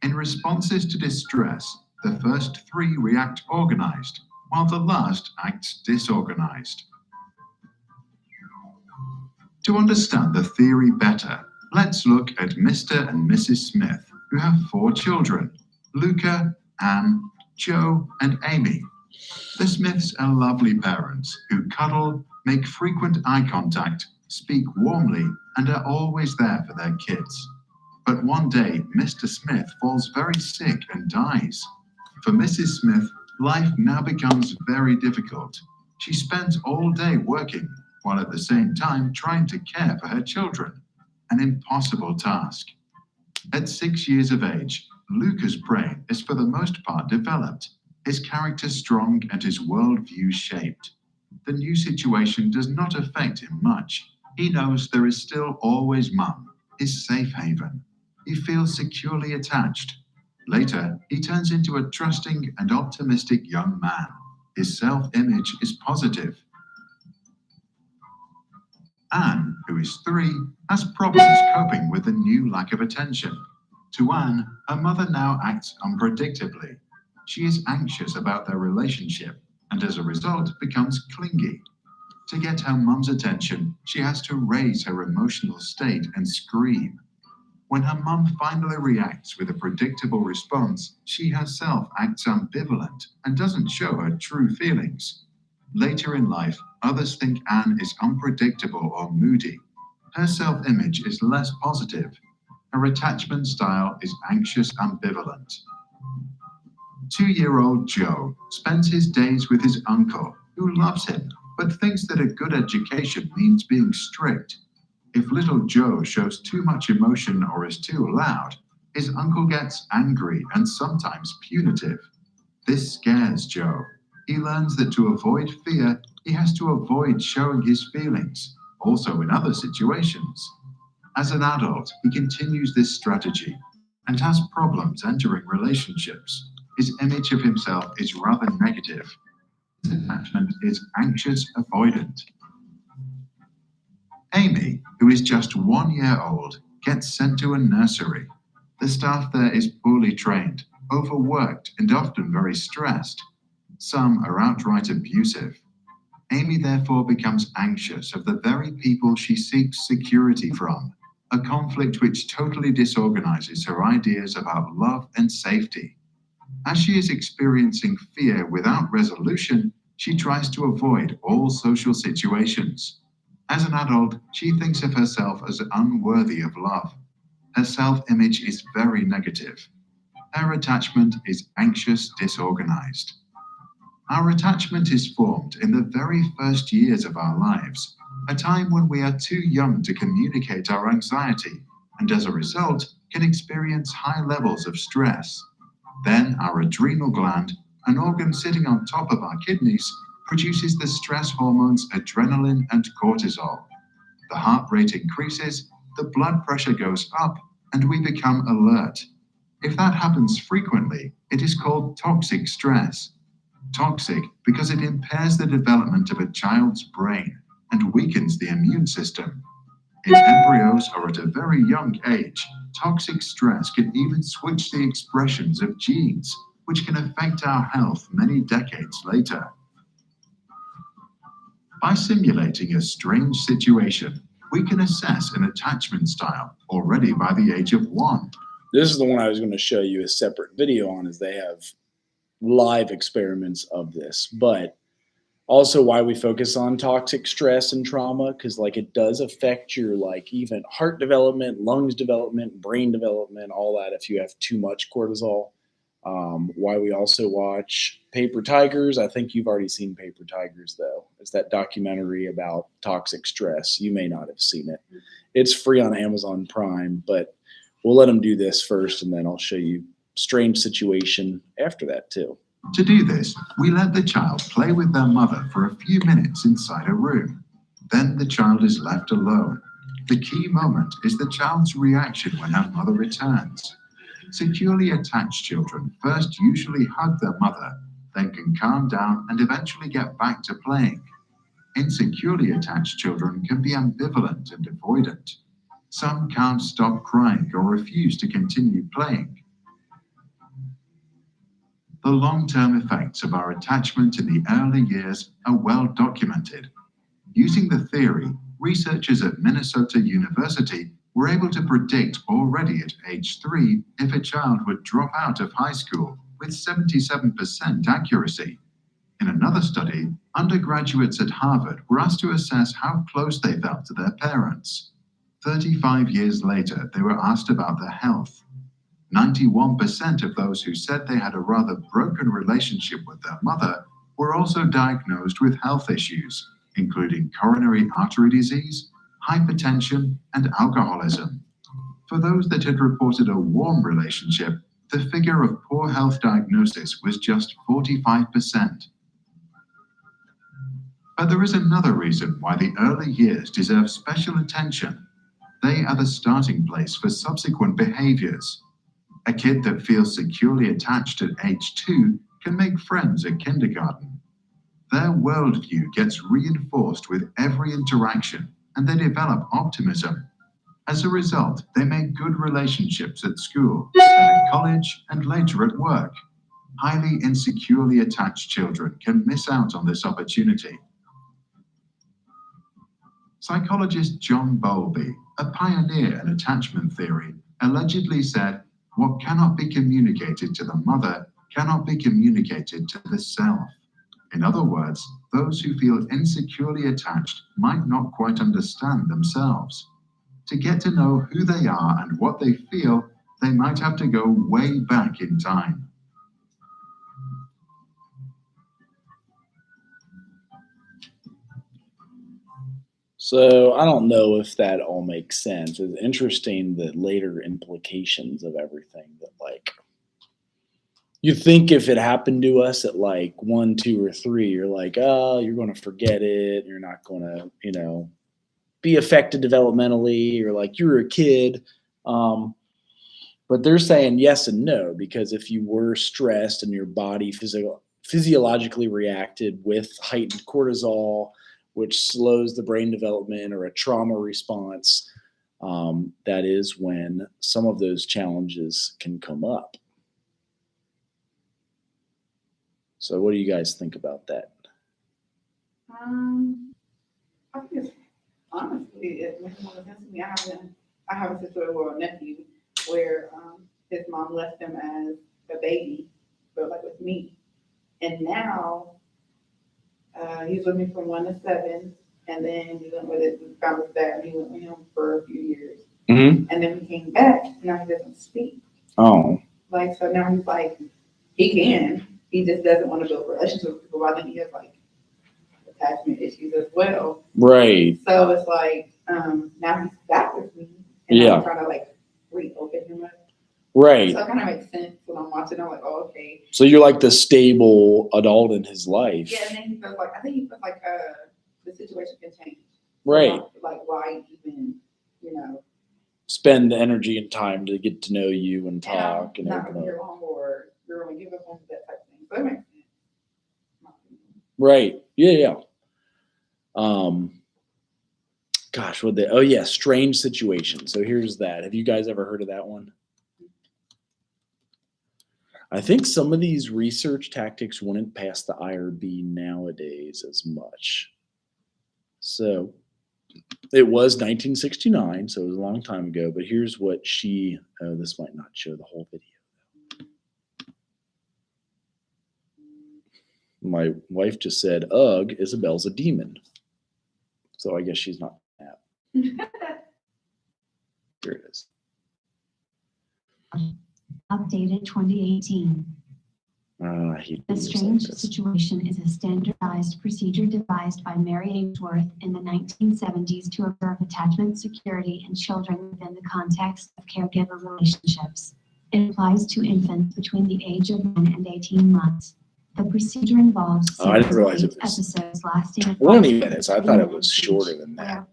In responses to distress, the first 3 react organized, while the last acts disorganized. To understand the theory better, let's look at Mr. and Mrs. Smith, who have 4 children: Luca, Anne, Joe, and Amy. The Smiths are lovely parents who cuddle, make frequent eye contact, speak warmly, and are always there for their kids. But one day, Mr. Smith falls very sick and dies. For Mrs. Smith, life now becomes very difficult. She spends all day working, while at the same time trying to care for her children. An impossible task. At 6 years of age, Luca's brain is for the most part developed, his character strong and his worldview shaped. The new situation does not affect him much. He knows there is still always Mum, his safe haven. He feels securely attached. Later, he turns into a trusting and optimistic young man. His self-image is positive. Anne, who is 3, has problems coping with the new lack of attention. To Anne, her mother now acts unpredictably. She is anxious about their relationship and as a result becomes clingy. To get her mum's attention, she has to raise her emotional state and scream. When her mum finally reacts with a predictable response, she herself acts ambivalent and doesn't show her true feelings. Later in life, others think Anne is unpredictable or moody. Her self-image is less positive. Her attachment style is anxious ambivalent. 2-year-old Joe spends his days with his uncle, who loves him, but thinks that a good education means being strict. If little Joe shows too much emotion or is too loud, his uncle gets angry and sometimes punitive. This scares Joe. He learns that to avoid fear, he has to avoid showing his feelings, also in other situations. As an adult, he continues this strategy and has problems entering relationships. His image of himself is rather negative. His attachment is anxious avoidant. Amy, who is just 1 year old, gets sent to a nursery. The staff there is poorly trained, overworked, and often very stressed. Some are outright abusive. Amy therefore becomes anxious of the very people she seeks security from, a conflict which totally disorganizes her ideas about love and safety. As she is experiencing fear without resolution, she tries to avoid all social situations. As an adult, she thinks of herself as unworthy of love. Her self-image is very negative. Her attachment is anxious, disorganized. Our attachment is formed in the very first years of our lives, a time when we are too young to communicate our anxiety, and as a result, can experience high levels of stress. Then our adrenal gland, an organ sitting on top of our kidneys, produces the stress hormones adrenaline and cortisol. The heart rate increases, the blood pressure goes up, and we become alert. If that happens frequently, it is called toxic stress. Toxic because it impairs the development of a child's brain and weakens the immune system. If embryos are at a very young age, toxic stress can even switch the expressions of genes, which can affect our health many decades later. By simulating a strange situation, we can assess an attachment style already by the age of 1. This is the one I was going to show you a separate video on, as they have live experiments of this, but also why we focus on toxic stress and trauma, because like it does affect your like even heart development, lungs development, brain development, all that if you have too much cortisol. Why we also watch Paper Tigers. I think you've already seen Paper Tigers though. It's that documentary about toxic stress. You may not have seen it. It's free on Amazon Prime, but we'll let them do this first and then I'll show you strange situation after that too. To do this, we let the child play with their mother for a few minutes inside a room. Then the child is left alone. The key moment is the child's reaction when her mother returns. Securely attached children first usually hug their mother, then can calm down and eventually get back to playing. Insecurely attached children can be ambivalent and avoidant. Some can't stop crying or refuse to continue playing. The long-term effects of our attachment in the early years are well documented. Using the theory, researchers at Minnesota University were able to predict already at age 3 if a child would drop out of high school with 77% accuracy. In another study, undergraduates at Harvard were asked to assess how close they felt to their parents. 35 years later, they were asked about their health. 91% of those who said they had a rather broken relationship with their mother were also diagnosed with health issues, including coronary artery disease, hypertension, and alcoholism. For those that had reported a warm relationship, the figure of poor health diagnosis was just 45%. But there is another reason why the early years deserve special attention. They are the starting place for subsequent behaviors. A kid that feels securely attached at age 2 can make friends at kindergarten. Their worldview gets reinforced with every interaction, and they develop optimism. As a result, they make good relationships at school, then at college, and later at work. Highly insecurely attached children can miss out on this opportunity. Psychologist John Bowlby, a pioneer in attachment theory, allegedly said, "What cannot be communicated to the mother cannot be communicated to the self." In other words, those who feel insecurely attached might not quite understand themselves. To get to know who they are and what they feel, they might have to go way back in time. So I don't know if that all makes sense. It's interesting the later implications of everything that like you think if it happened to us at like 1, 2, or 3, you're like, oh, you're going to forget it. You're not going to, be affected developmentally. You're like, you're a kid. But they're saying yes and no, because if you were stressed and your body physiologically reacted with heightened cortisol, which slows the brain development, or a trauma response, that is when some of those challenges can come up. So what do you guys think about that? I think it's honestly, it makes more sense to me. I have a sister or a nephew where his mom left him as a baby, but like with me, and now he's with me from 1 to 7, and then he went with it. We found his dad, and he went with him for a few years, Mm-hmm. and then he came back. And now he doesn't speak. Oh, Like so now he's like he can. He just doesn't want to build relationships with people. I think he has like attachment issues as well. right. So it's like now he's back with me, and Yeah. I'm trying to like reopen him up. Right. So it kind of makes sense when I'm watching. I'm like, oh, okay. So you're like the stable adult in his life. Yeah, and then he feels like I think he feels like the situation can change. Right. Like why even Spend the energy and time to get to know you and talk and not open gonna be up. here long or you're gonna give up on that type of thing. So it makes sense. Right. Yeah. Gosh, oh yeah, strange situation. So here's that. Have you guys ever heard of that one? I think some of these research tactics wouldn't pass the IRB nowadays as much. So it was 1969, so it was a long time ago, but here's what this might not show the whole video. My wife just said, ugh, Isabel's a demon. So I guess she's not that. Here it is. Updated 2018. The strange situation is a standardized procedure devised by Mary Ainsworth in the 1970s to observe attachment security in children within the context of caregiver relationships. It applies to infants between the age of 9 and 18 months. The procedure involves I didn't realize it was episodes lasting 20 minutes. I thought it was shorter than that.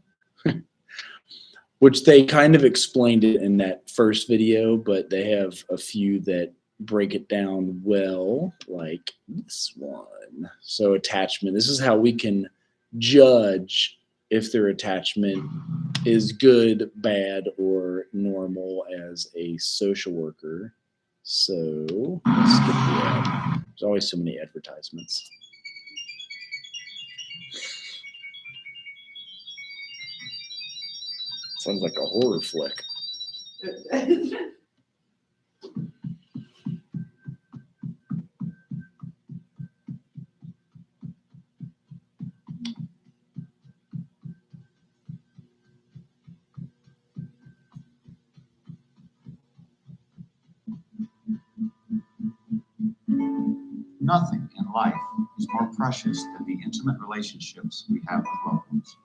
Which they kind of explained it in that first video, but they have a few that break it down well, like this one. So attachment, this is how we can judge if their attachment is good, bad, or normal as a social worker. So let's skip the ad. There's always so many advertisements. Sounds like a horror flick. Nothing in life is more precious than the intimate relationships we have with loved ones.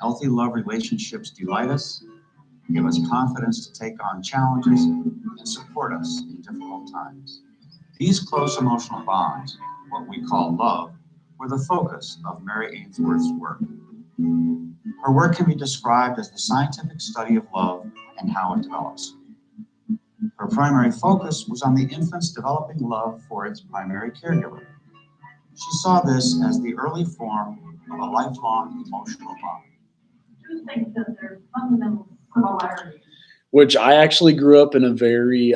Healthy love relationships delight us, give us confidence to take on challenges, and support us in difficult times. These close emotional bonds, what we call love, were the focus of Mary Ainsworth's work. Her work can be described as the scientific study of love and how it develops. Her primary focus was on the infant's developing love for its primary caregiver. She saw this as the early form of a lifelong emotional bond. think that they're fundamental similarities. Which I actually grew up in a very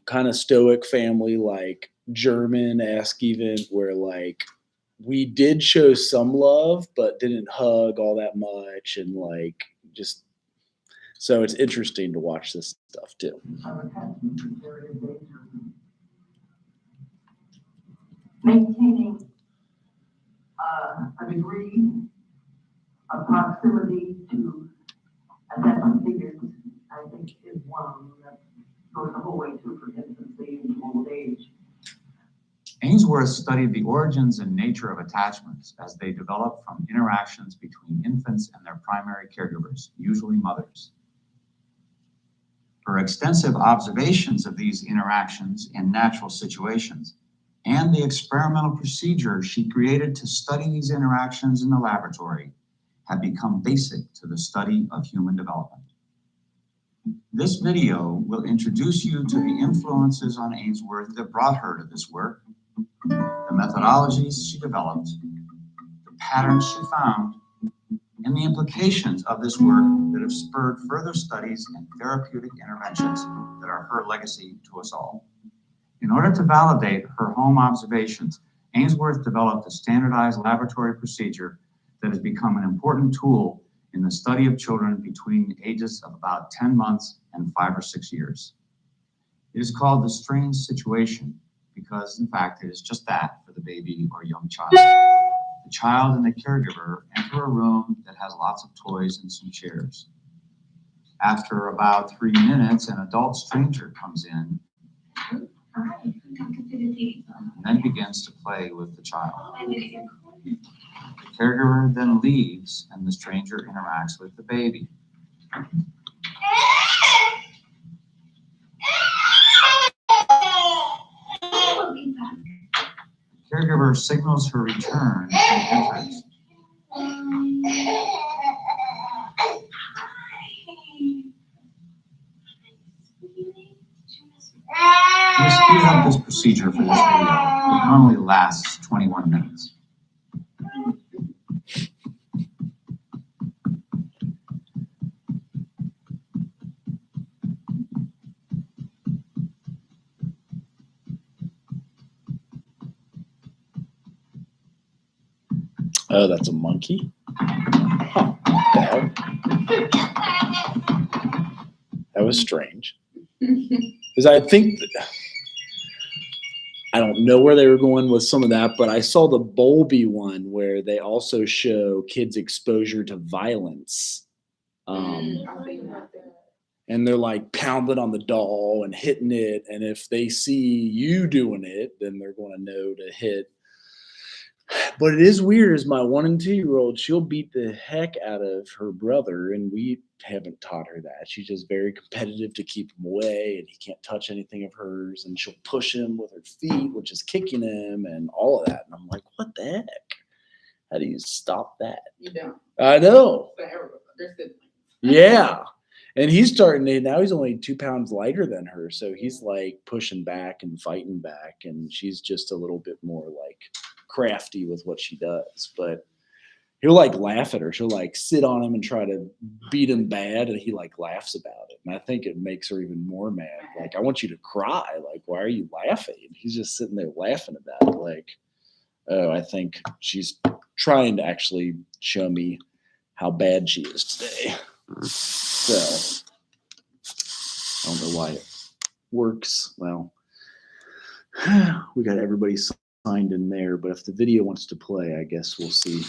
kind of stoic family, like German-esque even, where like we did show some love, but didn't hug all that much, and like just so it's interesting to watch this stuff too. Maintaining a degree of proximity to attachment figures, I think, is one of them that goes the whole way through from infancy into old age. Ainsworth studied the origins and nature of attachments as they develop from interactions between infants and their primary caregivers, usually mothers. Her extensive observations of these interactions in natural situations and the experimental procedure she created to study these interactions in the laboratory have become basic to the study of human development. This video will introduce you to the influences on Ainsworth that brought her to this work, the methodologies she developed, the patterns she found, and the implications of this work that have spurred further studies and therapeutic interventions that are her legacy to us all. In order to validate her home observations, Ainsworth developed a standardized laboratory procedure that has become an important tool in the study of children between the ages of about 10 months and 5 or 6 years. It is called the strange situation because, in fact, it is just that for the baby or young child. The child and the caregiver enter a room that has lots of toys and some chairs. After about 3 minutes, an adult stranger comes in and then begins to play with the child. The caregiver then leaves and the stranger interacts with the baby. The caregiver signals her return and enters. We speed up this procedure for this video. It normally lasts 21 minutes. Oh, that's a monkey? Huh. What the hell? That was strange. Because I think, I don't know where they were going with some of that, but I saw the Bowlby one where they also show kids' exposure to violence. And they're like pounding on the doll and hitting it. And if they see you doing it, then they're going to know to hit. But it is weird as my 1 and 2 year old, she'll beat the heck out of her brother. And we haven't taught her that. She's just very competitive to keep him away and he can't touch anything of hers. And she'll push him with her feet, which is kicking him and all of that. And I'm like, what the heck? How do you stop that? You don't. I know. They're siblings. Yeah. And he's starting to, now he's only 2 pounds lighter than her. So he's like pushing back and fighting back. And she's just a little bit more like crafty with what she does. But he'll like laugh at her. She'll like sit on him and try to beat him bad. And he like laughs about it. And I think it makes her even more mad. Like, I want you to cry. Like, why are you laughing? And he's just sitting there laughing about it. Like, oh, I think she's trying to actually show me how bad she is today. So I don't know why it works. Well, we got everybody signed in there, but if the video wants to play, I guess we'll see.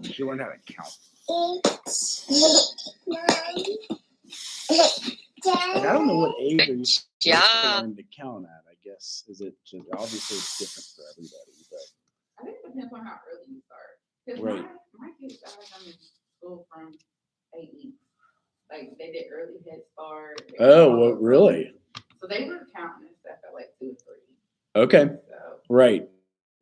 She learned how to count. Like, I don't know what age are you supposed to learn to count at. I guess is it just, obviously it's different for everybody, but I think it depends on how early you start. 'Cause right. my kids, I had them in school from 8 weeks. Like they did early head start. Oh, well, really? So they were counting and stuff at like 2 or 3. Okay. So Right.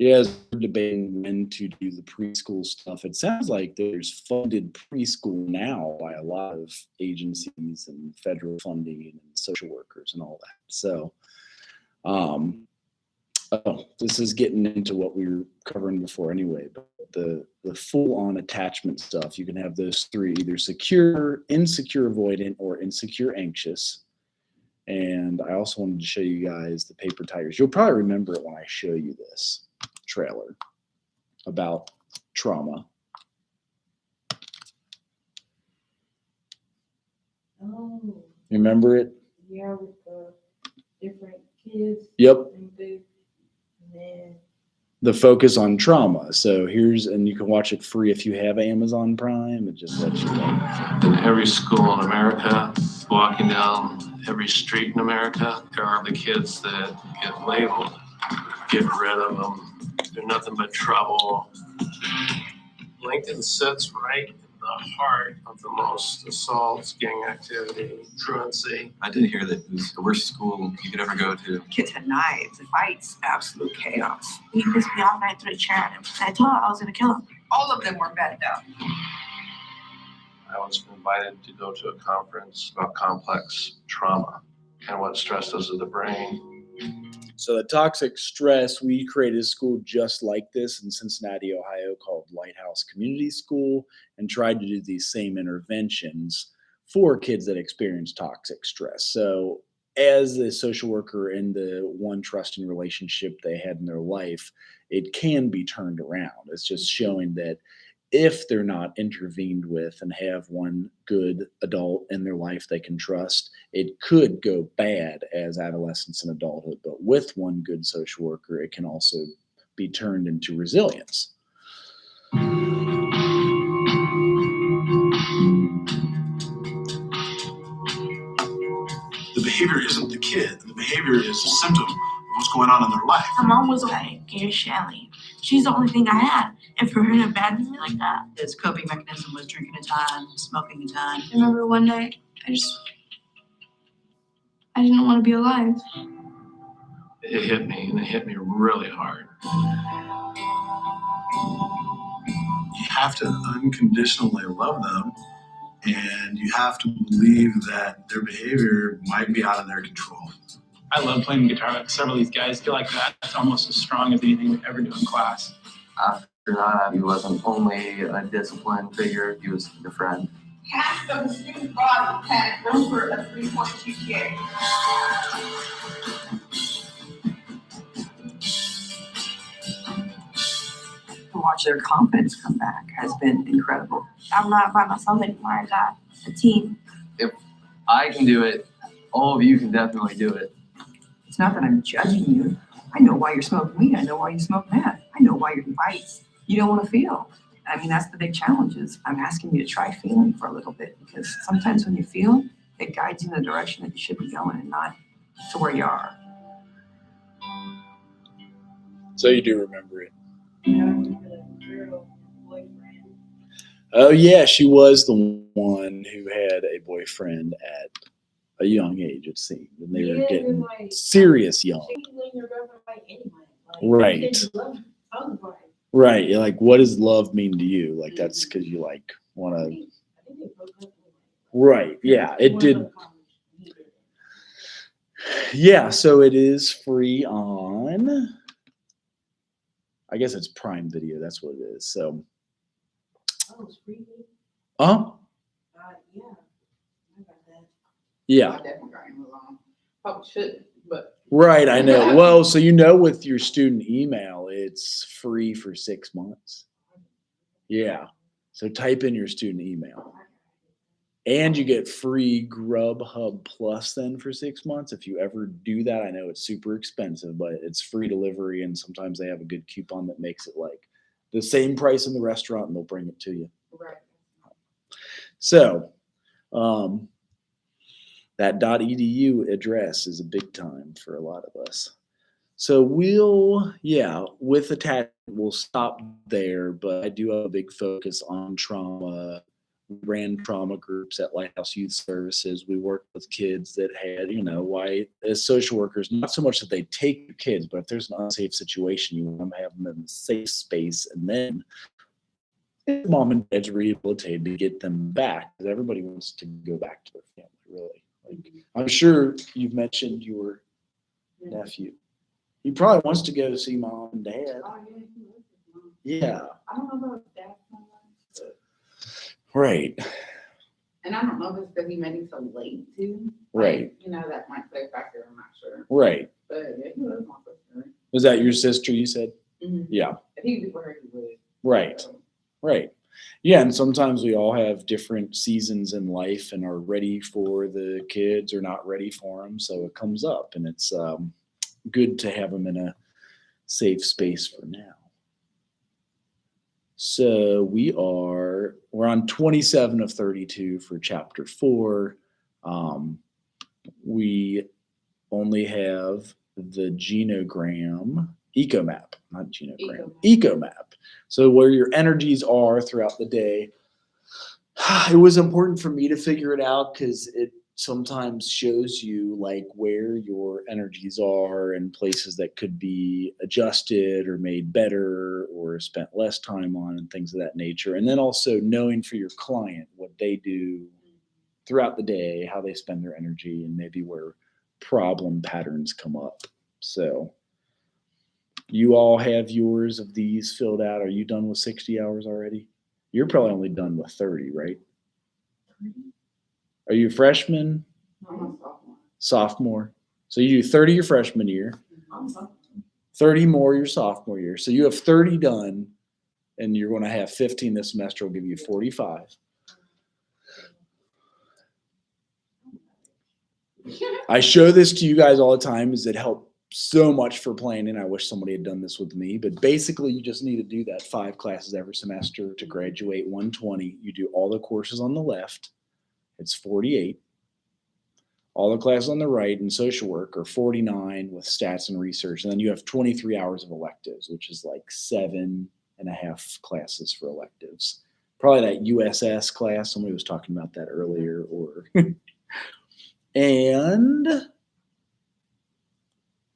Yeah, we're debating when to do the preschool stuff. It sounds like there's funded preschool now by a lot of agencies and federal funding and social workers and all that. So, this is getting into what we were covering before anyway. But the full-on attachment stuff, you can have those three: either secure, insecure, avoidant, or insecure, anxious. And I also wanted to show you guys the paper tigers. You'll probably remember it when I show you this trailer about trauma. Oh, You remember it? yeah, with the different kids. Yep. And then The focus on trauma. So and you can watch it free if you have Amazon Prime. It just lets you know. In every school in America, walking down every street in America, there are the kids that get labeled. Get rid of them. They're nothing but trouble. Lincoln sits right in the heart of the most assaults, gang activity, truancy. I did hear that it was the worst school you could ever go to. Kids had knives and fights, absolute chaos. He pissed me off night through the chair and I told him I was gonna kill him. All of them were bad up. I was invited to go to a conference about complex trauma and what stress does to the brain. So the toxic stress, we created a school just like this in Cincinnati, Ohio, called Lighthouse Community School, and tried to do these same interventions for kids that experience toxic stress. So as the social worker and the one trusting relationship they had in their life, it can be turned around. It's just showing that if they're not intervened with and have one good adult in their life they can trust, it could go bad as adolescence and adulthood. But with one good social worker, it can also be turned into resilience. The behavior isn't the kid. The behavior is a symptom of what's going on in their life. My mom was like, Gary Shanley. She's the only thing I had. And for her to abandon me like that. His coping mechanism was drinking a ton, smoking a ton. I remember one night, I didn't want to be alive. It hit me, and it hit me really hard. You have to unconditionally love them, and you have to believe that their behavior might be out of their control. I love playing guitar with several of these guys. I feel like that's almost as strong as anything we ever do in class. After that, he wasn't only a discipline figure, he was the friend. Half of the student body had over a 3.2 GPA. To watch their confidence come back has been incredible. I'm not by myself anymore. I got a team. If I can do it, all of you can definitely do it. It's not that I'm judging you. I know why you're smoking weed. I know why you smoke meth. I know why you're in fights. You don't want to feel. I mean, that's the big challenge is I'm asking you to try feeling for a little bit because sometimes when you feel, it guides you in the direction that you should be going and not to where you are. So you do remember it. Oh yeah, she was the one who had a boyfriend at a young age, it seemed. And they were getting serious young. Right. Right. You're like, what does love mean to you? Like, that's because you like want to. Right. Yeah. It did. Yeah. So it is free on, I guess it's Prime Video. That's what it is. So. Oh, it's free. Yeah. Yeah. Yeah. I definitely got Amazon. Probably shouldn't, but. Right, I know. Well, so with your student email, it's free for 6 months. Yeah. So type in your student email. And you get free Grubhub Plus then for 6 months. If you ever do that, I know it's super expensive, but it's free delivery. And sometimes they have a good coupon that makes it like the same price in the restaurant and they'll bring it to you. Right. So, that .edu address is a big time for a lot of us. So with attachment, we'll stop there, but I do have a big focus on trauma We ran trauma groups at Lighthouse Youth Services. We worked with kids that had, why as social workers, not so much that they take your kids, but if there's an unsafe situation, you want to have them in a safe space. And then if mom and dad's rehabilitated to get them back, because everybody wants to go back to their family, really. Like, I'm sure you've mentioned your nephew. He probably wants to go see mom and dad. Oh, yeah, he lives with mom. Yeah. I don't know about his dad so much, but. Right. And I don't know if it's because he met him so late too. Right. Like, that might play a factor. I'm not sure. Right. But yeah, he was my sister. Was that your sister, you said? Mm-hmm. Yeah. If he before her, he would. Right. So. Right. Yeah, and sometimes we all have different seasons in life and are ready for the kids or not ready for them. So it comes up, and it's good to have them in a safe space for now. So we're on 27 of 32 for chapter 4. We only have the ecomap. So where your energies are throughout the day. It was important for me to figure it out because it sometimes shows you like where your energies are and places that could be adjusted or made better or spent less time on and things of that nature. And then also knowing for your client what they do throughout the day, how they spend their energy, and maybe where problem patterns come up. So you all have yours of these filled out. Are you done with 60 hours already? You're probably only done with 30, right? Are you a freshman? I'm a Sophomore. So you do 30 your freshman year, 30 more your sophomore year. So you have 30 done, and you're going to have 15 this semester. Will give you 45. I show this to you guys all the time as it helped so much for planning. I wish somebody had done this with me, but basically you just need to do that 5 classes every semester to graduate 120. You do all the courses on the left. It's 48. All the classes on the right in social work are 49 with stats and research. And then you have 23 hours of electives, which is like 7.5 classes for electives. Probably that USS class. Somebody was talking about that earlier. And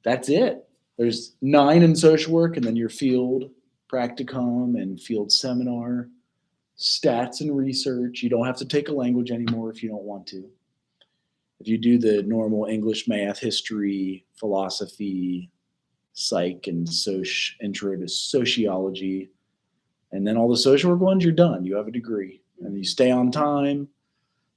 that's it. There's 9 in social work, and then your field practicum and field seminar, stats and research. You don't have to take a language anymore if you don't want to. If you do the normal English, math, history, philosophy, psych, and intro to sociology, and then all the social work ones, you're done. You have a degree, and you stay on time.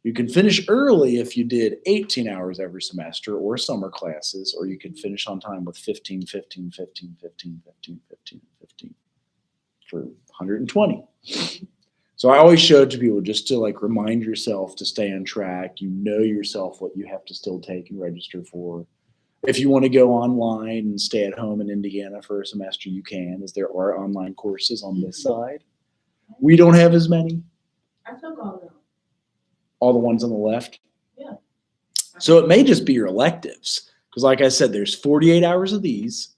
You can finish early if you did 18 hours every semester or summer classes, or you can finish on time with 15 for 120. So I always show it to people just to like remind yourself to stay on track. You know yourself what you have to still take and register for. If you want to go online and stay at home in Indiana for a semester, you can, as there are online courses on this side. We don't have as many. I took all of them. All the ones on the left? Yeah. So it may just be your electives. Because like I said, there's 48 hours of these,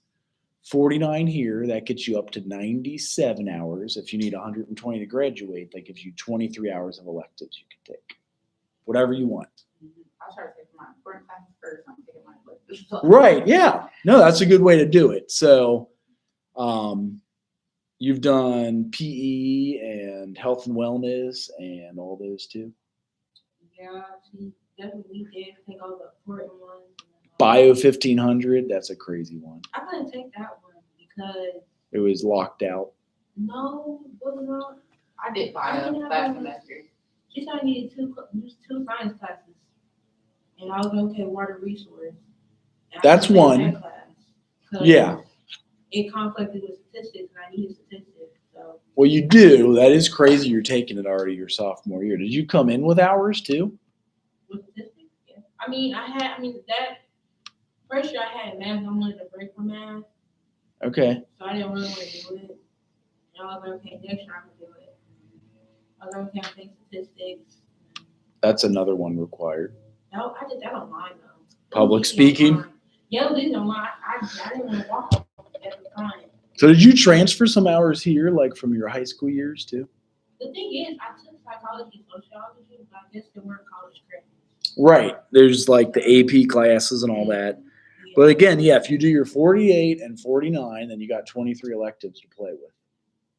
49 here. That gets you up to 97 hours. If you need 120 to graduate, that gives you 23 hours of electives you can take. Whatever you want. I'll try to take my important classes first. I'm taking my electives. Right, yeah. No, that's a good way to do it. So you've done PE and health and wellness and all those too? Yeah, she definitely did take all the important ones. Bio 1500, that's a crazy one. I couldn't take that one because it was locked out. No, it wasn't all. I did bio last semester. She said I needed two science classes, and I was okay. Water resource. That's one. Class yeah. It conflicted with statistics, and I needed statistics. So. Well, you do. That is crazy. You're taking it already your sophomore year. Did you come in with hours too? With statistics, yeah. That first year I had math. I wanted to break from math. Okay. So I didn't really want to do it. And I was like, okay, next year I can do it. I was like, okay, I'm taking statistics. That's another one required. No, I did that online though. Public speaking? Online. Yeah, it was online. I didn't want to walk at the time. So did you transfer some hours here, like from your high school years too? The thing is, I took psychology psychology, sociology, but I guess they weren't college credits. Right. There's like the AP classes and all that. But again, yeah, if you do your 48 and 49, then you got 23 electives to play with.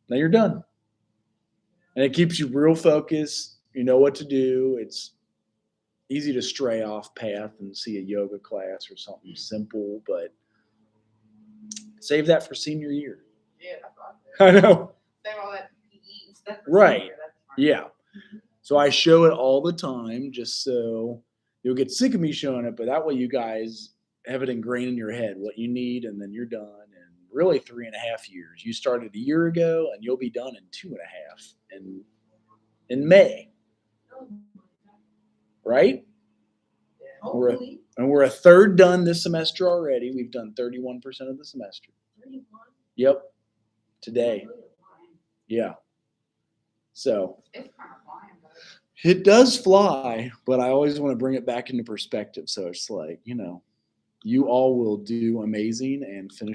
Now you're done. And it keeps you real focused. You know what to do. It's easy to stray off path and see a yoga class or something simple, but save that for senior year. Yeah, that's what I I know. Save all that PE and stuff. for Right. senior, that's smart. Yeah. So I show it all the time just so you'll get sick of me showing it, but that way you guys have it ingrained in your head what you need, and then you're done in really 3.5 years. You started a year ago and you'll be done in 2.5 in May. Right? Hopefully. We're a third done this semester already. We've done 31% of the semester. Yep. Today. Yeah. So It's kind of flying, but it does fly, but I always want to bring it back into perspective. So it's like, you all will do amazing and finish